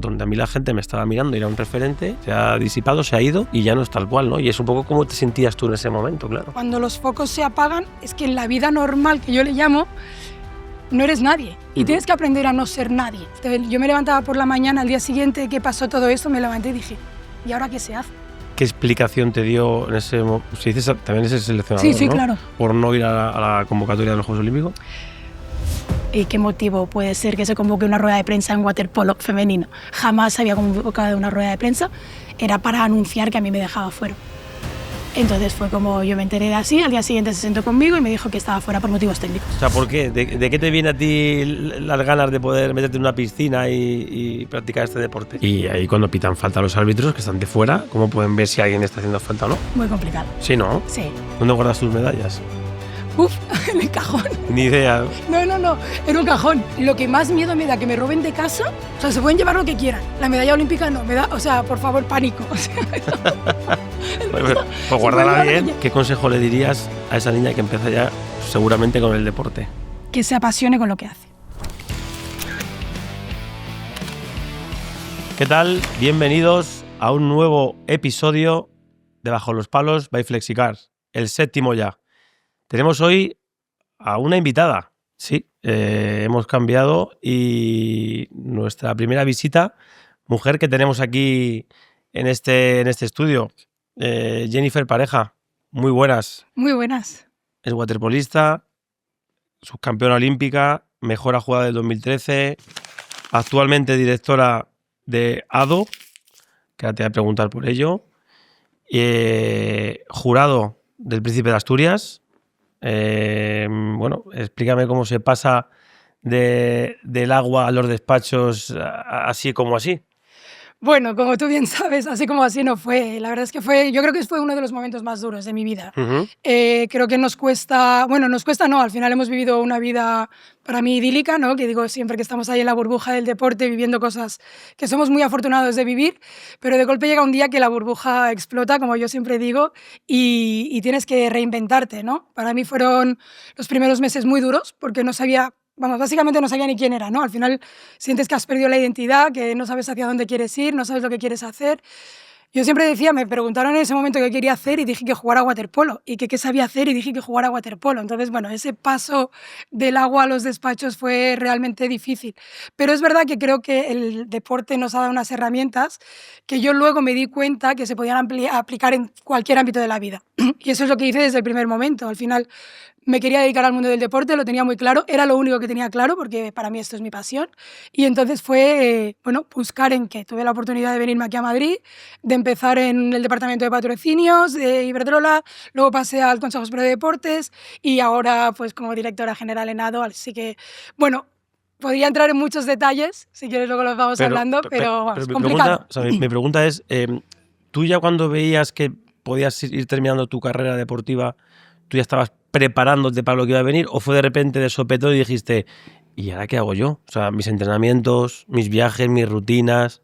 donde a mí la gente me estaba mirando, era un referente, se ha disipado, se ha ido y ya no es tal cual, ¿no? Y es un poco cómo te sentías tú en ese momento, claro. Cuando los focos se apagan, es que en la vida normal, que yo le llamo, no eres nadie y tienes que aprender a no ser nadie. Entonces, yo me levantaba por la mañana, al día siguiente que pasó todo esto, me levanté y dije, ¿y ahora qué se hace? ¿Qué explicación te dio en ese momento? Si dices, también eres el seleccionador, Sí, sí, ¿no? Claro. Por no ir a la convocatoria de los Juegos Olímpicos. ¿Y qué motivo puede ser que se convoque una rueda de prensa en waterpolo femenino? Jamás se había convocado una rueda de prensa, era para anunciar que a mí me dejaba fuera. Entonces fue como yo me enteré de así, al día siguiente se sentó conmigo y me dijo que estaba fuera por motivos técnicos. O sea, ¿por qué? ¿De qué te viene a ti las ganas de poder meterte en una piscina y practicar este deporte? Y ahí cuando pitan falta los árbitros que están de fuera, ¿cómo pueden ver si alguien está haciendo falta o no? Muy complicado. Sí, ¿no? Sí. ¿Dónde guardas tus medallas? Uf, en el cajón. Ni idea. No, en un cajón. Lo que más miedo me da que me roben de casa, o sea, se pueden llevar lo que quieran. La medalla olímpica no, me da, o sea, por favor, pánico. O sea, Pues guárdala bien. ¿Qué consejo le dirías a esa niña que empieza ya seguramente con el deporte? Que se apasione con lo que hace. ¿Qué tal? Bienvenidos a un nuevo episodio de Bajo los Palos by Flexicars, el 7º ya. Tenemos hoy a una invitada, sí, hemos cambiado y nuestra primera visita, mujer que tenemos aquí en este estudio, Jennifer Pareja, muy buenas. Muy buenas. Es waterpolista, subcampeona olímpica, mejora jugada del 2013, actualmente directora de ADO, que ahora te voy a preguntar por ello, jurado del Príncipe de Asturias. Bueno, explícame cómo se pasa del agua a los despachos así como así. Bueno, como tú bien sabes, así como así no fue. La verdad es que yo creo que fue uno de los momentos más duros de mi vida. Creo que nos cuesta no, al final hemos vivido una vida para mí idílica, ¿no? Que digo siempre que estamos ahí en la burbuja del deporte viviendo cosas que somos muy afortunados de vivir, pero de golpe llega un día que la burbuja explota, como yo siempre digo, y tienes que reinventarte, ¿no? Para mí fueron los primeros meses muy duros porque básicamente no sabía ni quién era, ¿no? Al final sientes que has perdido la identidad, que no sabes hacia dónde quieres ir, no sabes lo que quieres hacer. Yo siempre decía, me preguntaron en ese momento qué quería hacer y dije que jugara a waterpolo, y que qué sabía hacer y dije que jugara a waterpolo. Entonces, bueno, ese paso del agua a los despachos fue realmente difícil. Pero es verdad que creo que el deporte nos ha dado unas herramientas que yo luego me di cuenta que se podían aplicar en cualquier ámbito de la vida. Y eso es lo que hice desde el primer momento. Al final me quería dedicar al mundo del deporte, lo tenía muy claro, era lo único que tenía claro porque para mí esto es mi pasión. Y entonces fue, buscar en qué. Tuve la oportunidad de venirme aquí a Madrid, de empezar en el departamento de patrocinios de Iberdrola, luego pasé al Consejo Superior de Deportes y ahora pues como directora general en ADO, así que, bueno, podría entrar en muchos detalles, si quieres luego los vamos hablando, pero es complicado. Mi pregunta es, ¿tú ya cuando veías que podías ir terminando tu carrera deportiva, tú ya estabas preparándote para lo que iba a venir, o fue de repente de sopetón y dijiste, ¿y ahora qué hago yo? O sea, mis entrenamientos, mis viajes, mis rutinas,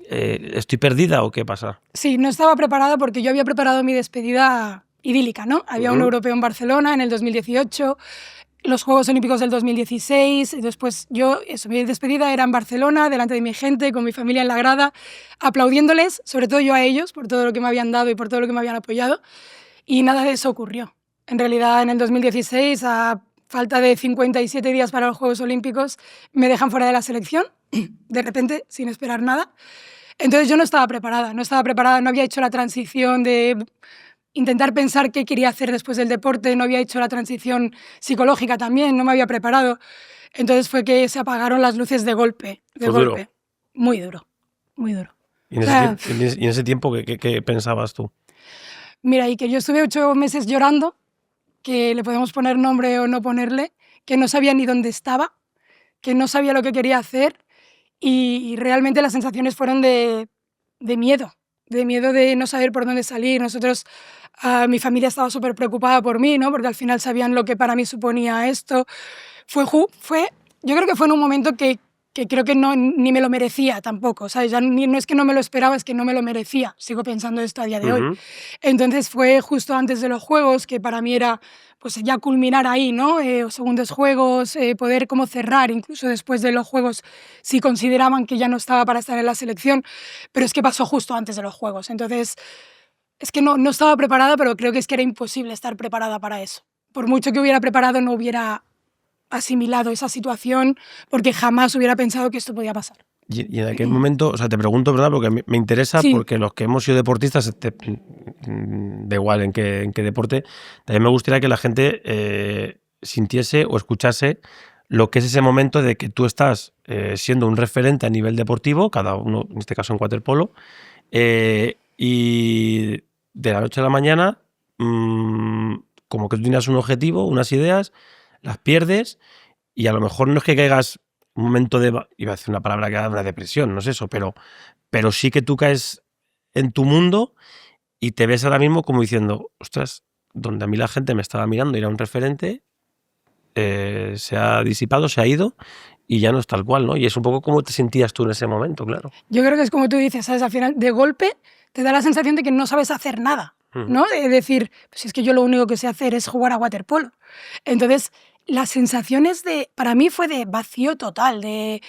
¿estoy perdida o qué pasa? Sí, no estaba preparada porque yo había preparado mi despedida idílica, ¿no? Había un europeo en Barcelona en el 2018, los Juegos Olímpicos del 2016, y después mi despedida era en Barcelona, delante de mi gente, con mi familia en la grada, aplaudiéndoles, sobre todo yo a ellos, por todo lo que me habían dado y por todo lo que me habían apoyado, y nada de eso ocurrió. En realidad, en el 2016, a falta de 57 días para los Juegos Olímpicos, me dejan fuera de la selección, de repente, sin esperar nada. Entonces yo no estaba preparada, no había hecho la transición de intentar pensar qué quería hacer después del deporte, no había hecho la transición psicológica también, no me había preparado. Entonces fue que se apagaron las luces de golpe. Duro. Muy duro, muy duro. ¿Y en ese tiempo qué pensabas tú? Mira, y que yo estuve 8 meses llorando, que le podemos poner nombre o no ponerle, que no sabía ni dónde estaba, que no sabía lo que quería hacer y realmente las sensaciones fueron de miedo de no saber por dónde salir. Mi familia estaba súper preocupada por mí, ¿no? Porque al final sabían lo que para mí suponía esto. Yo creo que fue en un momento que creo que ni me lo merecía tampoco, ¿sabes? Ya no es que no me lo esperaba, es que no me lo merecía. Sigo pensando esto a día de hoy. Entonces fue justo antes de los Juegos, que para mí era pues ya culminar ahí, ¿no? Segundos juegos, poder como cerrar, incluso después de los juegos, si consideraban que ya no estaba para estar en la selección, pero es que pasó justo antes de los juegos. Entonces, es que no estaba preparada, pero creo que es que era imposible estar preparada para eso. Por mucho que hubiera preparado, no hubiera asimilado esa situación, porque jamás hubiera pensado que esto podía pasar. Y en aquel momento, o sea, te pregunto, ¿verdad? Porque me interesa, sí. Porque los que hemos sido deportistas, da igual en qué deporte, también me gustaría que la gente sintiese o escuchase lo que es ese momento de que tú estás siendo un referente a nivel deportivo, cada uno, en este caso en waterpolo, y de la noche a la mañana, como que tú tienes un objetivo, unas ideas, las pierdes, y a lo mejor no es que caigas un momento de, iba a decir una palabra que da una depresión, no es eso, pero sí que tú caes en tu mundo y te ves ahora mismo como diciendo, ostras, donde a mí la gente me estaba mirando y era un referente, se ha disipado, se ha ido y ya no es tal cual, ¿no? Y es un poco como te sentías tú en ese momento, claro. Yo creo que es como tú dices, ¿sabes? Al final, de golpe, te da la sensación de que no sabes hacer nada, ¿no? De decir, pues es que yo lo único que sé hacer es jugar a waterpolo. Entonces, las sensaciones para mí fue de vacío total, de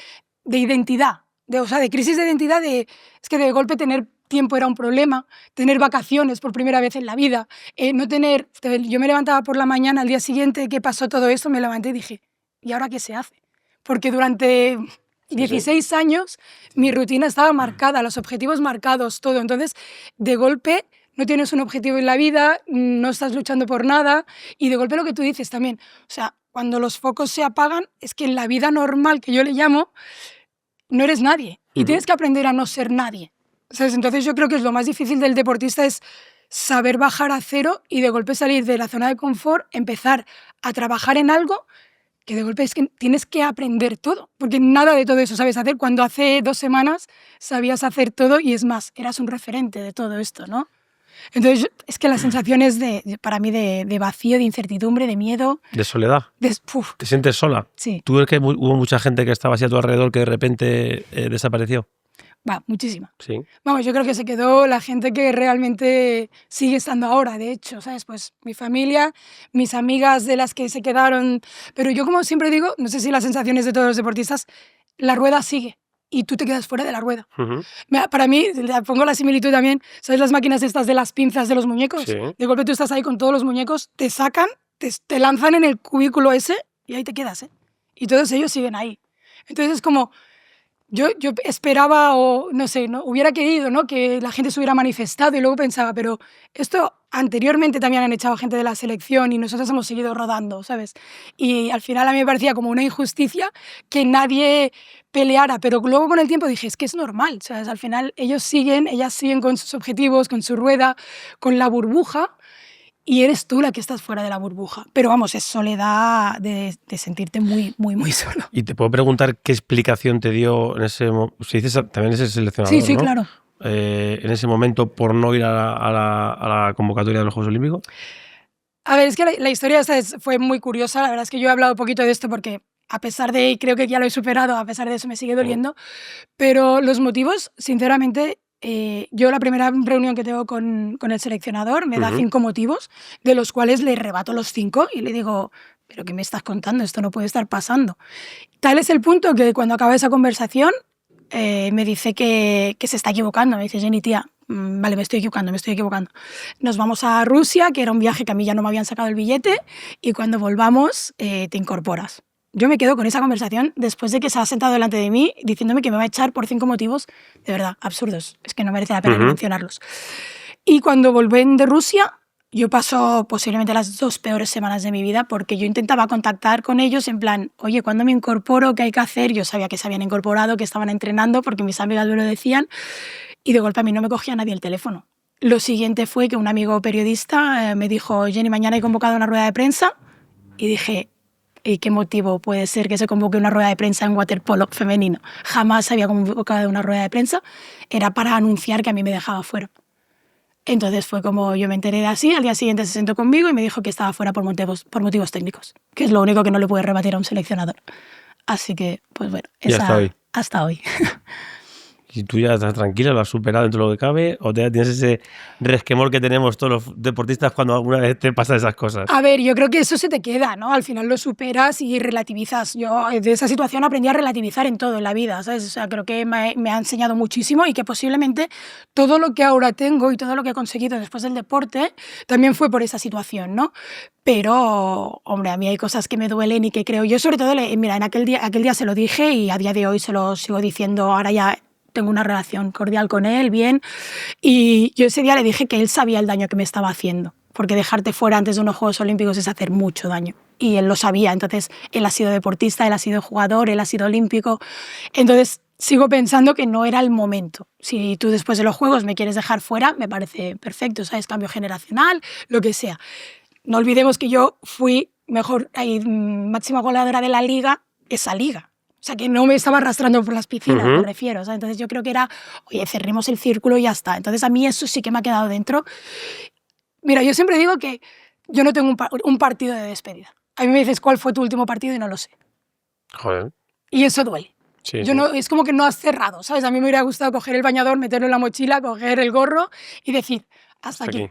identidad, o sea, de crisis de identidad, es que de golpe tener tiempo era un problema, tener vacaciones por primera vez en la vida, no tener, yo me levantaba por la mañana, al día siguiente que pasó todo esto, me levanté y dije, ¿y ahora qué se hace? Porque durante 16 años mi rutina estaba marcada, los objetivos marcados, todo, entonces de golpe no tienes un objetivo en la vida, no estás luchando por nada y de golpe lo que tú dices también, o sea, cuando los focos se apagan es que en la vida normal, que yo le llamo, no eres nadie y tienes que aprender a no ser nadie. ¿Sabes? Entonces yo creo que lo más difícil del deportista es saber bajar a cero y de golpe salir de la zona de confort, empezar a trabajar en algo que de golpe es que tienes que aprender todo, porque nada de todo eso sabes hacer cuando hace 2 semanas sabías hacer todo y es más, eras un referente de todo esto, ¿no? Entonces, es que la sensación es para mí de vacío, de incertidumbre, de miedo. De soledad. ¿Te sientes sola? Sí. ¿Tú ves que hubo mucha gente que estaba así a tu alrededor que de repente desapareció? Muchísima. Sí. Vamos, yo creo que se quedó la gente que realmente sigue estando ahora, de hecho, ¿sabes? Pues mi familia, mis amigas de las que se quedaron. Pero yo, como siempre digo, no sé si la sensación es de todos los deportistas, la rueda sigue. Y tú te quedas fuera de la rueda. Para mí, pongo la similitud también, ¿sabes las máquinas estas de las pinzas de los muñecos? Sí. De golpe tú estás ahí con todos los muñecos, te sacan, te lanzan en el cubículo ese y ahí te quedas, ¿eh? Y todos ellos siguen ahí. Entonces es como, yo esperaba o no sé, ¿no? Hubiera querido, ¿no? Que la gente se hubiera manifestado y luego pensaba, pero esto anteriormente también han echado gente de la selección y nosotros hemos seguido rodando, ¿sabes? Y al final a mí me parecía como una injusticia que nadie peleara, pero luego con el tiempo dije, es que es normal, ¿sabes? Al final ellas siguen con sus objetivos, con su rueda, con la burbuja, y eres tú la que estás fuera de la burbuja. Pero vamos, es soledad de sentirte muy, muy, muy solo. Y te puedo preguntar qué explicación te dio en ese momento. Si dices, también es el seleccionador, sí, ¿no? Claro. En ese momento por no ir a la convocatoria de los Juegos Olímpicos. A ver, es que la historia esta fue muy curiosa. La verdad es que yo he hablado un poquito de esto porque a pesar de, creo que ya lo he superado, a pesar de eso me sigue doliendo. Pero los motivos, sinceramente, yo la primera reunión que tengo con el seleccionador me da 5 motivos, de los cuales le rebato los 5 y le digo, ¿pero qué me estás contando? Esto no puede estar pasando. Tal es el punto que cuando acaba esa conversación me dice que se está equivocando. Me dice, Jenny, tía, vale, me estoy equivocando. Nos vamos a Rusia, que era un viaje que a mí ya no me habían sacado el billete, y cuando volvamos te incorporas. Yo me quedo con esa conversación después de que se ha sentado delante de mí diciéndome que me va a echar por 5 motivos, de verdad, absurdos. Es que no merece la pena ni mencionarlos. Y cuando volví de Rusia, yo paso posiblemente las 2 peores semanas de mi vida porque yo intentaba contactar con ellos en plan, oye, ¿cuándo me incorporo? ¿Qué hay que hacer? Yo sabía que se habían incorporado, que estaban entrenando porque mis amigas me lo decían y de golpe a mí no me cogía nadie el teléfono. Lo siguiente fue que un amigo periodista me dijo, Jenny, mañana he convocado una rueda de prensa, y dije, ¿y qué motivo puede ser que se convoque una rueda de prensa en waterpolo femenino? Jamás había convocado una rueda de prensa, era para anunciar que a mí me dejaba fuera. Entonces fue como yo me enteré de así, al día siguiente se sentó conmigo y me dijo que estaba fuera por motivos técnicos, que es lo único que no le puede rebatir a un seleccionador. Así que, pues bueno, hasta hoy. Hasta hoy. ¿Y tú ya estás tranquila, lo has superado dentro de lo que cabe? ¿O tienes ese resquemor que tenemos todos los deportistas cuando alguna vez te pasan esas cosas? A ver, yo creo que eso se te queda, ¿no? Al final lo superas y relativizas. Yo de esa situación aprendí a relativizar en todo en la vida, ¿sabes? O sea, creo que me ha enseñado muchísimo y que posiblemente todo lo que ahora tengo y todo lo que he conseguido después del deporte también fue por esa situación, ¿no? Pero, hombre, a mí hay cosas que me duelen y que creo... Yo sobre todo, mira, en aquel día se lo dije y a día de hoy se lo sigo diciendo. Ahora ya tengo una relación cordial con él, bien. Y yo ese día le dije que él sabía el daño que me estaba haciendo, porque dejarte fuera antes de unos Juegos Olímpicos es hacer mucho daño. Y él lo sabía, entonces él ha sido deportista, él ha sido jugador, él ha sido olímpico. Entonces sigo pensando que no era el momento. Si tú después de los Juegos me quieres dejar fuera, me parece perfecto, ¿sabes? Cambio generacional, lo que sea. No olvidemos que yo fui máxima goleadora de la liga, esa liga. O sea, que no me estaba arrastrando por las piscinas, me refiero. O sea, entonces yo creo que era, oye, cerremos el círculo y ya está. Entonces a mí eso sí que me ha quedado dentro. Mira, yo siempre digo que yo no tengo un partido de despedida. A mí me dices, ¿cuál fue tu último partido? Y no lo sé. Joder. Y eso duele. Sí, yo no, es como que no has cerrado, ¿sabes? A mí me hubiera gustado coger el bañador, meterlo en la mochila, coger el gorro y decir, hasta aquí.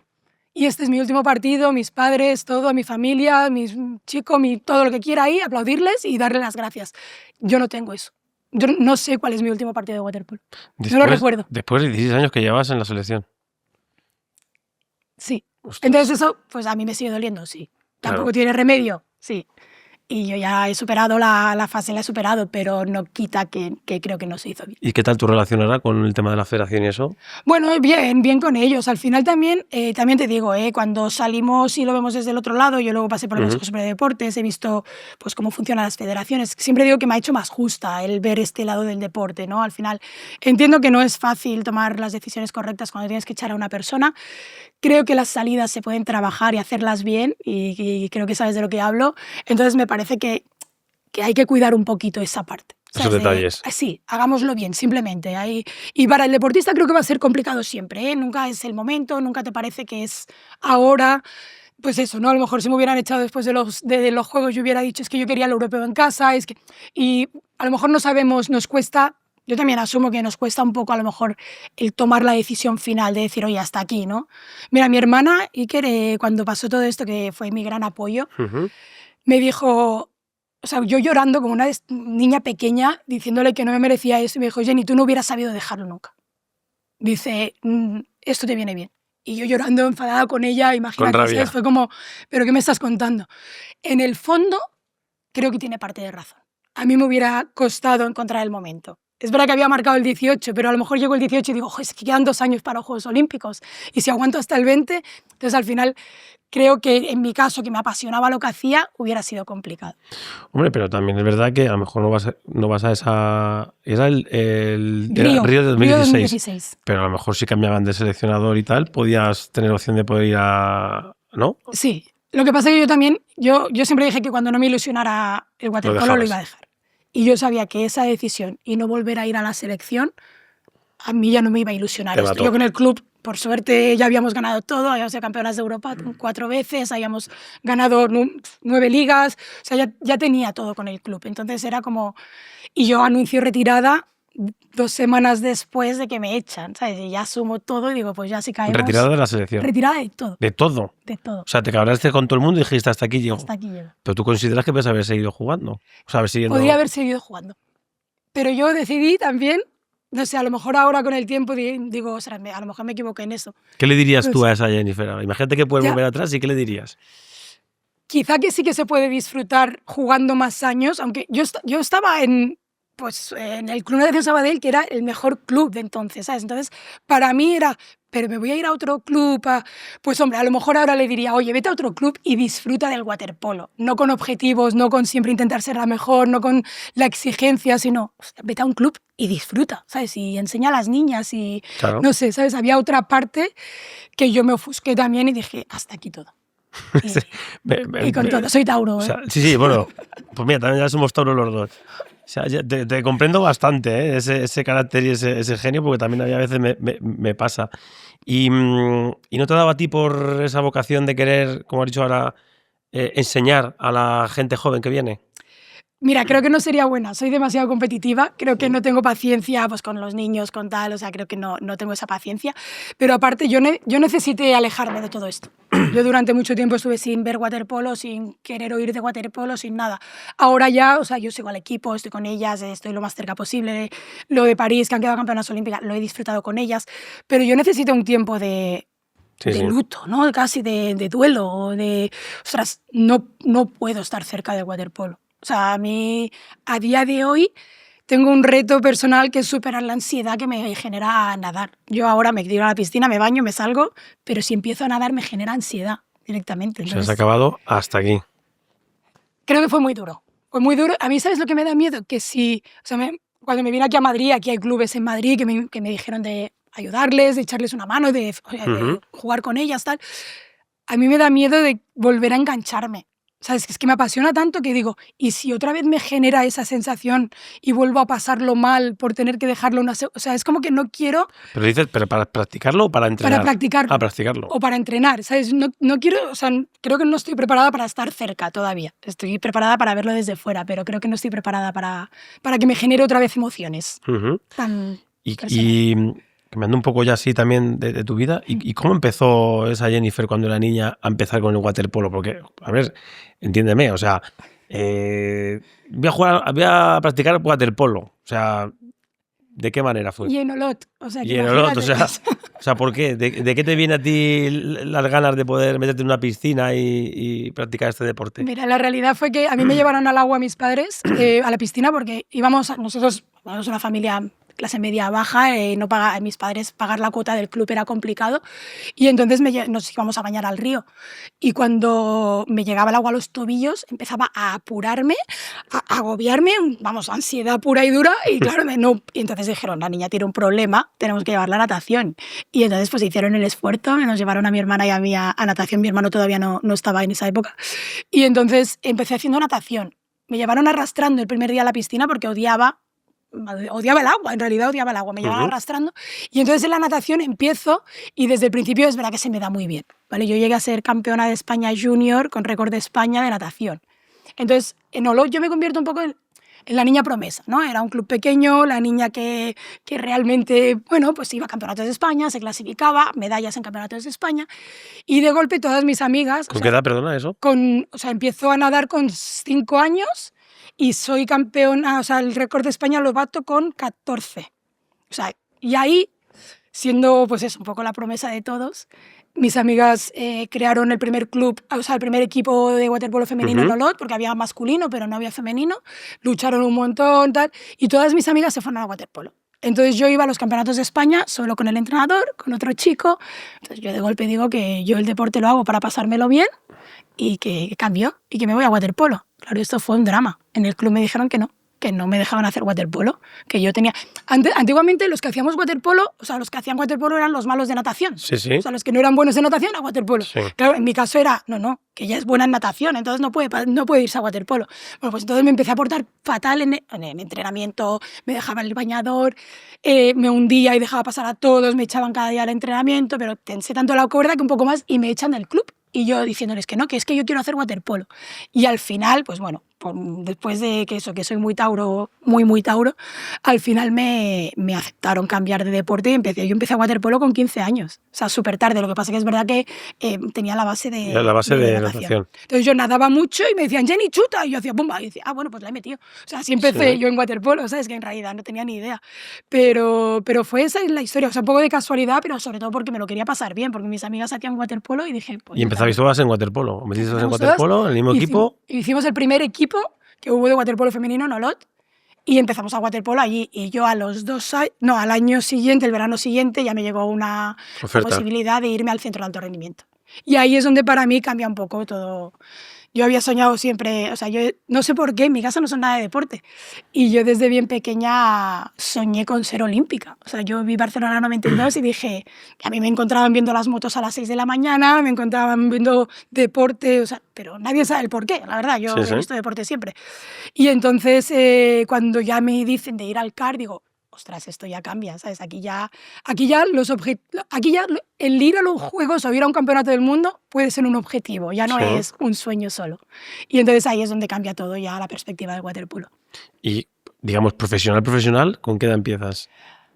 Y este es mi último partido, mis padres, todo, mi familia, mis chicos, todo lo que quiera ahí, aplaudirles y darles las gracias. Yo no tengo eso. Yo no sé cuál es mi último partido de waterpolo. No lo recuerdo. Después de 16 años que llevas en la selección. Sí. Ostras. Entonces eso, pues a mí me sigue doliendo, sí. Tampoco tiene remedio, sí. Y yo ya he superado la fase, la he superado, pero no quita que creo que no se hizo bien. ¿Y qué tal tu relación ahora con el tema de la federación y eso? Bueno, bien con ellos. Al final también te digo, cuando salimos y lo vemos desde el otro lado, yo luego pasé por el Consejo Superior de Deportes, he visto pues cómo funcionan las federaciones. Siempre digo que me ha hecho más justa el ver este lado del deporte, ¿no? Al final entiendo que no es fácil tomar las decisiones correctas cuando tienes que echar a una persona. Creo que las salidas se pueden trabajar y hacerlas bien y creo que sabes de lo que hablo. Entonces me parece que hay que cuidar un poquito esa parte. Esos detalles. Sí, hagámoslo bien, simplemente. Y para el deportista creo que va a ser complicado siempre, ¿eh? Nunca es el momento, nunca te parece que es ahora. Pues eso, ¿no? A lo mejor si me hubieran echado después de los Juegos, yo hubiera dicho, es que yo quería el europeo en casa, y a lo mejor no sabemos, nos cuesta... Yo también asumo que nos cuesta un poco a lo mejor el tomar la decisión final de decir, oye, hasta aquí, ¿no? Mira, mi hermana, Iker, cuando pasó todo esto, que fue mi gran apoyo, me dijo, o sea, yo llorando como una niña pequeña, diciéndole que no me merecía eso, y me dijo, Jenny, tú no hubieras sabido dejarlo nunca. Dice, esto te viene bien. Y yo llorando, enfadada con ella, imagínate, con rabia. ¿sabes? Fue como, ¿pero qué me estás contando? En el fondo, creo que tiene parte de razón. A mí me hubiera costado encontrar el momento. Es verdad que había marcado el 18, pero a lo mejor llegó el 18 y digo, es que quedan 2 años para los Juegos Olímpicos. Y si aguanto hasta el 20, entonces al final creo que en mi caso, que me apasionaba lo que hacía, hubiera sido complicado. Hombre, pero también es verdad que a lo mejor no vas a esa... Era el Río de 2016. Pero a lo mejor si cambiaban de seleccionador y tal, podías tener opción de poder ir a... ¿no? Sí. Lo que pasa es que yo también, yo siempre dije que cuando no me ilusionara el waterpolo lo iba a dejar. Y yo sabía que esa decisión y no volver a ir a la selección, a mí ya no me iba a ilusionar. Yo con el club, por suerte, ya habíamos ganado todo, habíamos sido campeonas de Europa 4 veces, habíamos ganado 9 ligas, o sea, ya tenía todo con el club. Entonces era como... Y yo anuncio retirada 2 semanas después de que me echan, ¿sabes? Y ya asumo todo y digo, pues ya si caemos... Retirada de la selección. Retirada de todo. ¿De todo? De todo. O sea, te cabreaste con todo el mundo y dijiste, hasta aquí llego. Hasta aquí llego. Pero tú consideras que puedes haber seguido jugando. O sea, Podría haber seguido jugando. Pero yo decidí también, no sé, a lo mejor ahora con el tiempo digo, o sea, a lo mejor me equivoqué en eso. ¿Qué le dirías tú a esa Jennifer? Imagínate que puedes volver atrás y ¿qué le dirías? Quizá que sí que se puede disfrutar jugando más años, aunque yo estaba en el Club Natación Sabadell, que era el mejor club de entonces, ¿sabes? Entonces, para mí era, pero me voy a ir a otro club, pues hombre, a lo mejor ahora le diría, oye, vete a otro club y disfruta del waterpolo, no con objetivos, no con siempre intentar ser la mejor, no con la exigencia, sino vete a un club y disfruta, ¿sabes? Y enseña a las niñas y, claro. No sé, ¿sabes? Había otra parte que yo me ofusqué también y dije, hasta aquí todo. Y con todo, soy Tauro, ¿eh? O sea, sí, bueno, pues mira, también ya somos Tauro los dos. O sea, te comprendo bastante, ¿eh? ese carácter y ese genio, porque también a veces me pasa. Y no te daba a ti por esa vocación de querer, como has dicho ahora, enseñar a la gente joven que viene? Mira, creo que no sería buena, soy demasiado competitiva, creo que no tengo paciencia pues, con los niños, con tal, o sea, creo que no tengo esa paciencia, pero aparte yo necesité alejarme de todo esto. Yo durante mucho tiempo estuve sin ver waterpolo, sin querer oír de waterpolo, sin nada. Ahora ya, o sea, yo sigo al equipo, estoy con ellas, estoy lo más cerca posible. Lo de París, que han quedado campeonas olímpicas, lo he disfrutado con ellas, pero yo necesito un tiempo de luto, ¿no? Casi de duelo, de... Ostras, no puedo estar cerca del waterpolo. O sea, a mí, a día de hoy, tengo un reto personal que es superar la ansiedad que me genera nadar. Yo ahora me tiro a la piscina, me baño, me salgo, pero si empiezo a nadar me genera ansiedad directamente. Entonces, has acabado hasta aquí. Creo que fue muy duro. Fue muy duro. A mí, ¿sabes lo que me da miedo? Que si... O sea, cuando me vine aquí a Madrid, aquí hay clubes en Madrid que me dijeron de ayudarles, de echarles una mano, de jugar con ellas, tal. A mí me da miedo de volver a engancharme. ¿Sabes? Es que me apasiona tanto que digo, ¿y si otra vez me genera esa sensación y vuelvo a pasarlo mal por tener que dejarlo una... O sea, es como que no quiero... Pero dices, ¿pero para practicarlo o para entrenar? Para practicarlo. Ah, practicarlo. O para entrenar, ¿sabes? No quiero... O sea, creo que no estoy preparada para estar cerca todavía. Estoy preparada para verlo desde fuera, pero creo que no estoy preparada para que me genere otra vez emociones. Tan y cambiando un poco ya así también de tu vida, ¿y cómo empezó esa Jennifer cuando era niña a empezar con el waterpolo? Porque, a ver, entiéndeme, o sea, voy a practicar waterpolo, o sea, ¿de qué manera fue? Y en Olot, o sea, y en Olot, o sea, ¿por qué? ¿De qué te viene a ti las ganas de poder meterte en una piscina y practicar este deporte? Mira, la realidad fue que a mí me llevaron al agua mis padres, a la piscina, porque nosotros somos una familia clase media baja, mis padres pagar la cuota del club era complicado y entonces nos íbamos a bañar al río. Y cuando me llegaba el agua a los tobillos empezaba a apurarme, a agobiarme, vamos, ansiedad pura y dura y claro, y entonces dijeron, la niña tiene un problema, tenemos que llevarla a natación. Y entonces pues hicieron el esfuerzo, nos llevaron a mi hermana y a mí a natación, mi hermano todavía no estaba en esa época. Y entonces empecé haciendo natación. Me llevaron arrastrando el primer día a la piscina porque odiaba el agua, en realidad odiaba el agua, me llevaba arrastrando y entonces en la natación empiezo y desde el principio es verdad que se me da muy bien, ¿vale? Yo llegué a ser campeona de España junior con récord de España de natación. Entonces en Olot yo me convierto un poco en la niña promesa, ¿no? Era un club pequeño, la niña que realmente, bueno, pues iba a campeonatos de España, se clasificaba, medallas en campeonatos de España y de golpe todas mis amigas... ¿Con qué edad, perdona, eso? O sea, empiezo a nadar con 5 años y soy campeona, o sea, el récord de España lo bato con 14. O sea, y ahí, siendo pues eso, un poco la promesa de todos, mis amigas crearon el primer club, o sea, el primer equipo de waterpolo femenino en Olot, porque había masculino, pero no había femenino, lucharon un montón, tal, y todas mis amigas se fueron al waterpolo. Entonces yo iba a los campeonatos de España solo con el entrenador, con otro chico, entonces yo de golpe digo que yo el deporte lo hago para pasármelo bien y que cambio y que me voy a waterpolo. Claro, esto fue un drama. En el club me dijeron que no me dejaban hacer waterpolo, que yo tenía... Antiguamente los que hacíamos waterpolo, o sea, los que hacían waterpolo eran los malos de natación. Sí, sí. O sea, los que no eran buenos de natación a waterpolo. Sí. Claro, en mi caso era, que ella es buena en natación, entonces no puede irse a waterpolo. Bueno, pues entonces me empecé a portar fatal en el entrenamiento, me dejaba en el bañador, me hundía y dejaba pasar a todos, me echaban cada día al entrenamiento, pero tensé tanto la cuerda que un poco más y me echan del club. Y yo diciéndoles que no, que es que yo quiero hacer waterpolo. Y al final, pues bueno, después de que soy muy tauro, muy tauro, al final me aceptaron cambiar de deporte y yo empecé a waterpolo con 15 años. O sea, súper tarde. Lo que pasa que es verdad que tenía la base de natación. Entonces yo nadaba mucho y me decían, Jenny, chuta. Y yo hacía bomba. Y decía, bueno, pues la he metido. O sea, así empecé yo en waterpolo, ¿sabes? Que en realidad no tenía ni idea. Pero fue esa la historia. O sea, un poco de casualidad, pero sobre todo porque me lo quería pasar bien, porque mis amigas hacían waterpolo y dije... Pues, ¿y empezabais todas en waterpolo? ¿O metisteis en waterpolo, en el mismo equipo? Hicimos el primer equipo que hubo de waterpolo femenino en Olot y empezamos a waterpolo allí. Y yo al año siguiente, el verano siguiente, ya me llegó una posibilidad de irme al centro de alto rendimiento. Y ahí es donde para mí cambia un poco todo. Yo había soñado siempre, o sea, yo no sé por qué, en mi casa no son nada de deporte. Y yo desde bien pequeña soñé con ser olímpica. O sea, yo vi Barcelona 92 y dije, a mí me encontraban viendo las motos a las 6 de la mañana, me encontraban viendo deporte, o sea, pero nadie sabe el por qué, la verdad, yo he visto deporte siempre. Y entonces, cuando ya me dicen de ir al CAR, digo, ostras, esto ya cambia, ¿sabes? Aquí ya el ir a los juegos o ir a un campeonato del mundo puede ser un objetivo, ya no es un sueño solo. Y entonces ahí es donde cambia todo ya la perspectiva del waterpolo. Y, digamos, profesional, ¿con qué edad empiezas?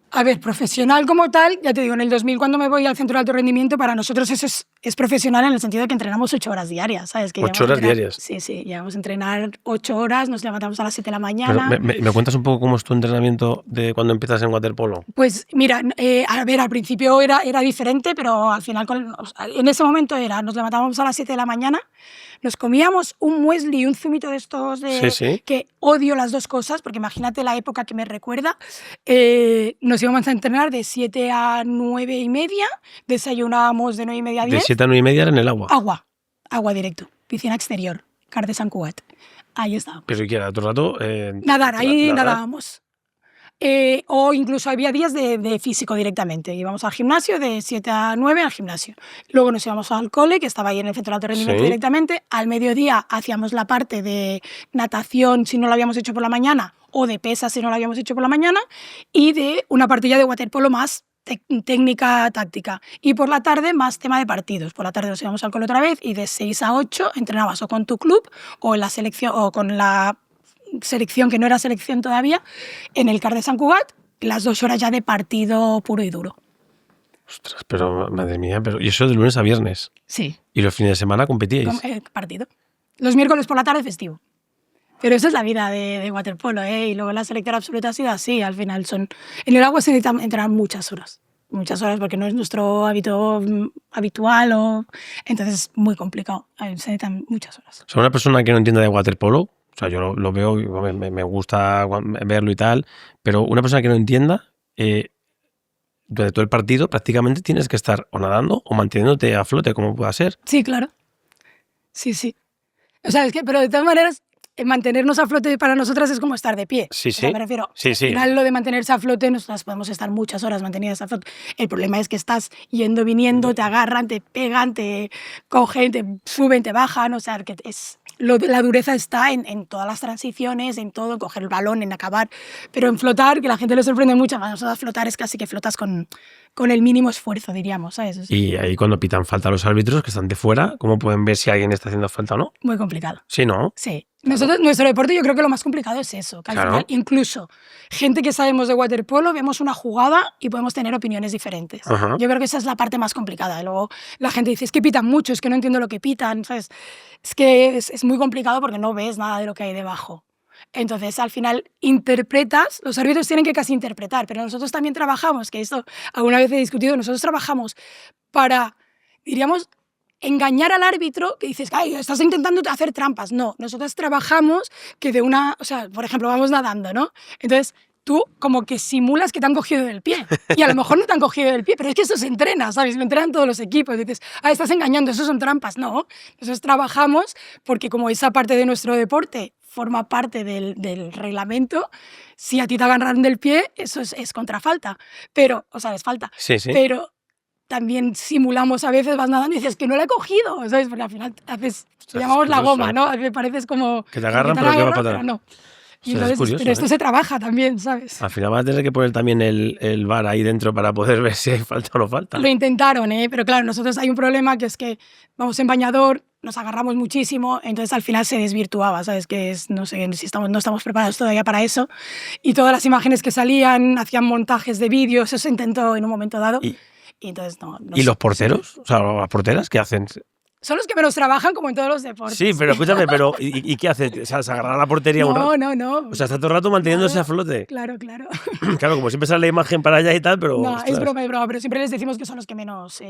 A ver, profesional como tal, ya te digo, en el 2000 cuando me voy al centro de alto rendimiento, para nosotros eso es profesional en el sentido de que entrenamos 8 horas diarias, ¿sabes? Que 8 horas diarias. Sí, llegamos a entrenar 8 horas, nos levantamos a las 7 de la mañana. Pero ¿me cuentas un poco cómo es tu entrenamiento de cuando empiezas en waterpolo? Pues mira, a ver, al principio era diferente, pero al final, en ese momento nos levantábamos a las 7 de la mañana, nos comíamos un muesli y un zumito de estos que odio las dos cosas, porque imagínate la época que me recuerda. Nos íbamos a entrenar de 7 a 9 y media, desayunábamos de 9 y media a 10. De 7 a 9 y media era en el agua. Agua directo, piscina exterior, Car de Sant Cugat. Ahí está. Pero ¿y qué era? ¿Todo el rato? Nadábamos. O incluso había días de físico directamente. Íbamos al gimnasio de 7 a 9 al gimnasio. Luego nos íbamos al cole, que estaba ahí en el centro de alto rendimiento directamente. Al mediodía hacíamos la parte de natación si no lo habíamos hecho por la mañana, o de pesas si no lo habíamos hecho por la mañana, y de una partida de waterpolo más técnica, táctica. Y por la tarde más tema de partidos. Por la tarde nos íbamos al cole otra vez y de 6 a 8 entrenabas o con tu club o en la selección o con la selección que no era selección todavía, en el Car de Sant Cugat, las 2 horas ya de partido puro y duro. Ostras, pero madre mía, ¿y eso de lunes a viernes? Sí. ¿Y los fines de semana competíais? Partido. Los miércoles por la tarde festivo. Pero esa es la vida de waterpolo, ¿eh? Y luego la selección absoluta ha sido así, al final en el agua se necesitan entrenar muchas horas porque no es nuestro hábito habitual, entonces es muy complicado, se necesitan muchas horas. O sea, una persona que no entienda de waterpolo, o sea, yo lo veo, me gusta verlo y tal, pero una persona que no entienda, durante todo el partido prácticamente tienes que estar o nadando o manteniéndote a flote, como pueda ser. Sí, claro. Sí. O sea, pero de todas maneras, mantenernos a flote para nosotras es como estar de pie. Sí. O sea, me refiero, al final lo de mantenerse a flote, nosotras podemos estar muchas horas mantenidas a flote. El problema es que estás yendo, viniendo, te agarran, te pegan, te cogen, te suben, te bajan, o sea, que la dureza está en todas las transiciones, en todo, en coger el balón, en acabar, pero en flotar, que la gente le sorprende mucho, más nosotros flotar es casi que flotas con el mínimo esfuerzo, diríamos, ¿sabes? Y ahí cuando pitan falta los árbitros que están de fuera, ¿cómo pueden ver si alguien está haciendo falta o no? Muy complicado. Sí, ¿no? Sí. Nuestro deporte yo creo que lo más complicado es eso, que al final incluso gente que sabemos de waterpolo vemos una jugada y podemos tener opiniones diferentes. Ajá. Yo creo que esa es la parte más complicada. Y luego la gente dice, es que pitan mucho, es que no entiendo lo que pitan, ¿sabes? Es que es muy complicado porque no ves nada de lo que hay debajo. Entonces, al final, interpretas, los árbitros tienen que casi interpretar, pero nosotros también trabajamos, que esto alguna vez he discutido, nosotros trabajamos para, diríamos, engañar al árbitro, que dices, ay, estás intentando hacer trampas. No, nosotros trabajamos que o sea, por ejemplo, vamos nadando, ¿no? Entonces, tú como que simulas que te han cogido del pie, y a lo mejor no te han cogido del pie, pero es que eso se entrena, ¿sabes? Lo entrenan todos los equipos, dices, estás engañando, eso son trampas. No, nosotros trabajamos porque como esa parte de nuestro deporte forma parte del reglamento, si a ti te agarran del pie, eso es contrafalta, pero, o sea, es falta. Sí. Pero también simulamos a veces, vas nadando y dices que no la he cogido, ¿sabes? Porque al final haces, lo llamamos la goma, ¿no? Me pareces como que te agarran, pero que va para atrás. No. Y entonces, curioso, pero esto se trabaja también, ¿sabes? Al final vas a tener que poner también el VAR ahí dentro para poder ver si hay falta o no falta. Lo intentaron, pero claro, nosotros hay un problema que es que vamos en bañador, nos agarramos muchísimo, entonces al final se desvirtuaba, ¿sabes? Que no sé si no estamos preparados todavía para eso. Y todas las imágenes que salían, hacían montajes de vídeos, eso se intentó en un momento dado. Y entonces no ¿Y los porteros? O sea, las porteras, ¿qué hacen? Son los que menos trabajan, como en todos los deportes. Sí, pero escúchame, ¿y qué hace? O sea, ¿se agarra la portería un rato? No. O sea, está todo el rato manteniéndose a flote. Claro. Claro, como siempre sale la imagen para allá y tal, pero... No, ostras. Es broma, pero siempre les decimos que son los que menos...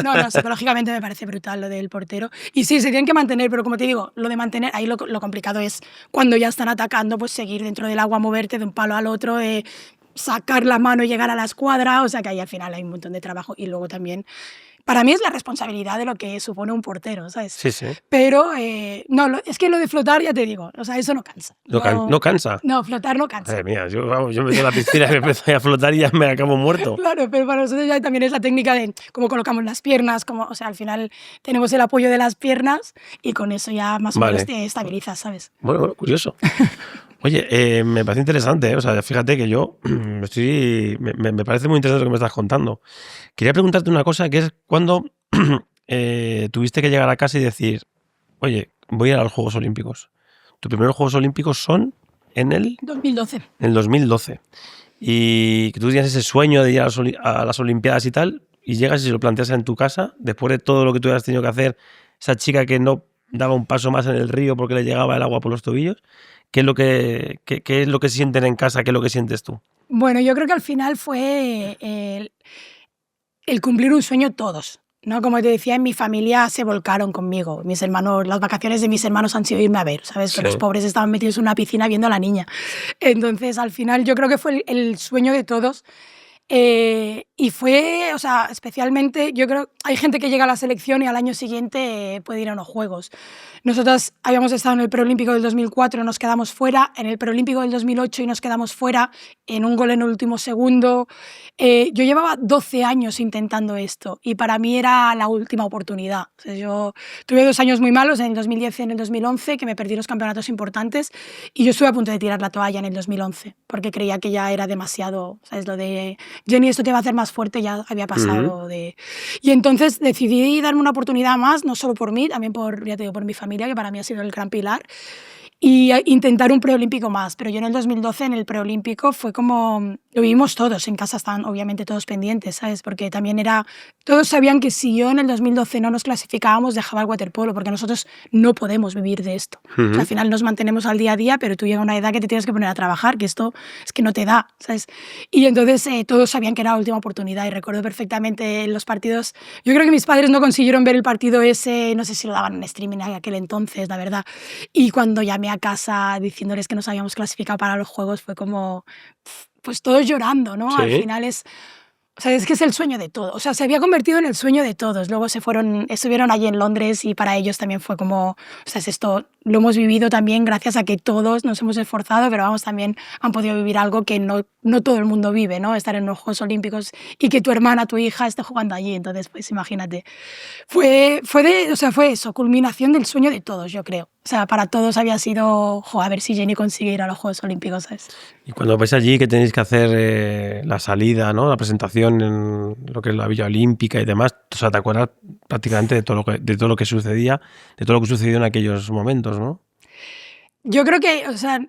No, psicológicamente me parece brutal lo del portero. Y sí, se tienen que mantener, pero como te digo, lo de mantener, ahí lo complicado es cuando ya están atacando, pues seguir dentro del agua, moverte de un palo al otro, sacar la mano y llegar a la escuadra, o sea que ahí al final hay un montón de trabajo. Y luego también... Para mí es la responsabilidad de lo que supone un portero, ¿sabes? Sí. Pero es que lo de flotar, ya te digo, o sea, eso no cansa. ¿No cansa? No, flotar no cansa. Madre mía, yo me meto a la piscina y me empiezo a flotar y ya me acabo muerto. Claro, pero para nosotros ya también es la técnica de cómo colocamos las piernas, o sea, al final tenemos el apoyo de las piernas y con eso ya más o menos te estabilizas, ¿sabes? Bueno, curioso. Oye, me parece interesante, ¿eh? O sea, fíjate que yo me parece muy interesante lo que me estás contando. Quería preguntarte una cosa, que es cuando tuviste que llegar a casa y decir, oye, voy a ir a los Juegos Olímpicos. Tus primeros Juegos Olímpicos son en el 2012. En el 2012. Y que tú tienes ese sueño de ir a las Olimpiadas y tal, y llegas y se lo planteas en tu casa, después de todo lo que tú has tenido que hacer, esa chica que no daba un paso más en el río porque le llegaba el agua por los tobillos. ¿Qué es lo que sienten en casa? ¿Qué es lo que sientes tú? Bueno, yo creo que al final fue el cumplir un sueño todos, ¿no? Como te decía, en mi familia se volcaron conmigo. Mis hermanos, las vacaciones de mis hermanos han sido irme a ver, ¿sabes? Que los pobres estaban metidos en una piscina viendo a la niña. Entonces, al final, yo creo que fue el sueño de todos. Y fue, o sea, especialmente, yo creo, hay gente que llega a la selección y al año siguiente puede ir a unos Juegos. Nosotras habíamos estado en el preolímpico del 2004, nos quedamos fuera, en el preolímpico del 2008 y nos quedamos fuera en un gol en el último segundo. Yo llevaba 12 años intentando esto y para mí era la última oportunidad. O sea, yo tuve 2 años muy malos, en el 2010 y en el 2011, que me perdí los campeonatos importantes y yo estuve a punto de tirar la toalla en el 2011 porque creía que ya era demasiado, ¿sabes? Lo de Jenny, esto te va a hacer más fuerte, ya había pasado. Y entonces decidí darme una oportunidad más, no solo por mí, también por, ya te digo, por mi familia, que para mí ha sido el gran pilar, y intentar un preolímpico más. Pero yo en el 2012, en el preolímpico, fue como... Lo vivimos todos, en casa estaban obviamente todos pendientes, ¿sabes? Porque también era... Todos sabían que si yo en el 2012 no nos clasificábamos, dejaba el waterpolo, porque nosotros no podemos vivir de esto. O sea, al final nos mantenemos al día a día, pero tú llegas a una edad que te tienes que poner a trabajar, que esto es que no te da, ¿sabes? Y entonces todos sabían que era la última oportunidad y recuerdo perfectamente los partidos. Yo creo que mis padres no consiguieron ver el partido ese, no sé si lo daban en streaming en aquel entonces, la verdad. Y cuando llamé a casa diciéndoles que nos habíamos clasificado para los Juegos, fue como, pues todos llorando, ¿no? Sí. Al final es... O sea, es que es el sueño de todos. O sea, se había convertido en el sueño de todos. Luego estuvieron allí en Londres y para ellos también fue como, o sea, esto lo hemos vivido también gracias a que todos nos hemos esforzado, pero vamos, también han podido vivir algo que no todo el mundo vive, ¿no? Estar en los Juegos Olímpicos y que tu hermana, tu hija esté jugando allí. Entonces, pues imagínate. Fue eso, culminación del sueño de todos, yo creo. O sea, para todos había sido, a ver si Jenny consigue ir a los Juegos Olímpicos, ¿sabes? Y cuando vais allí, que tenéis que hacer la salida, ¿no? La presentación en lo que es la Villa Olímpica y demás, o sea, te acuerdas prácticamente de todo lo que sucedía, de todo lo que sucedió en aquellos momentos, ¿no? Yo creo que, o sea,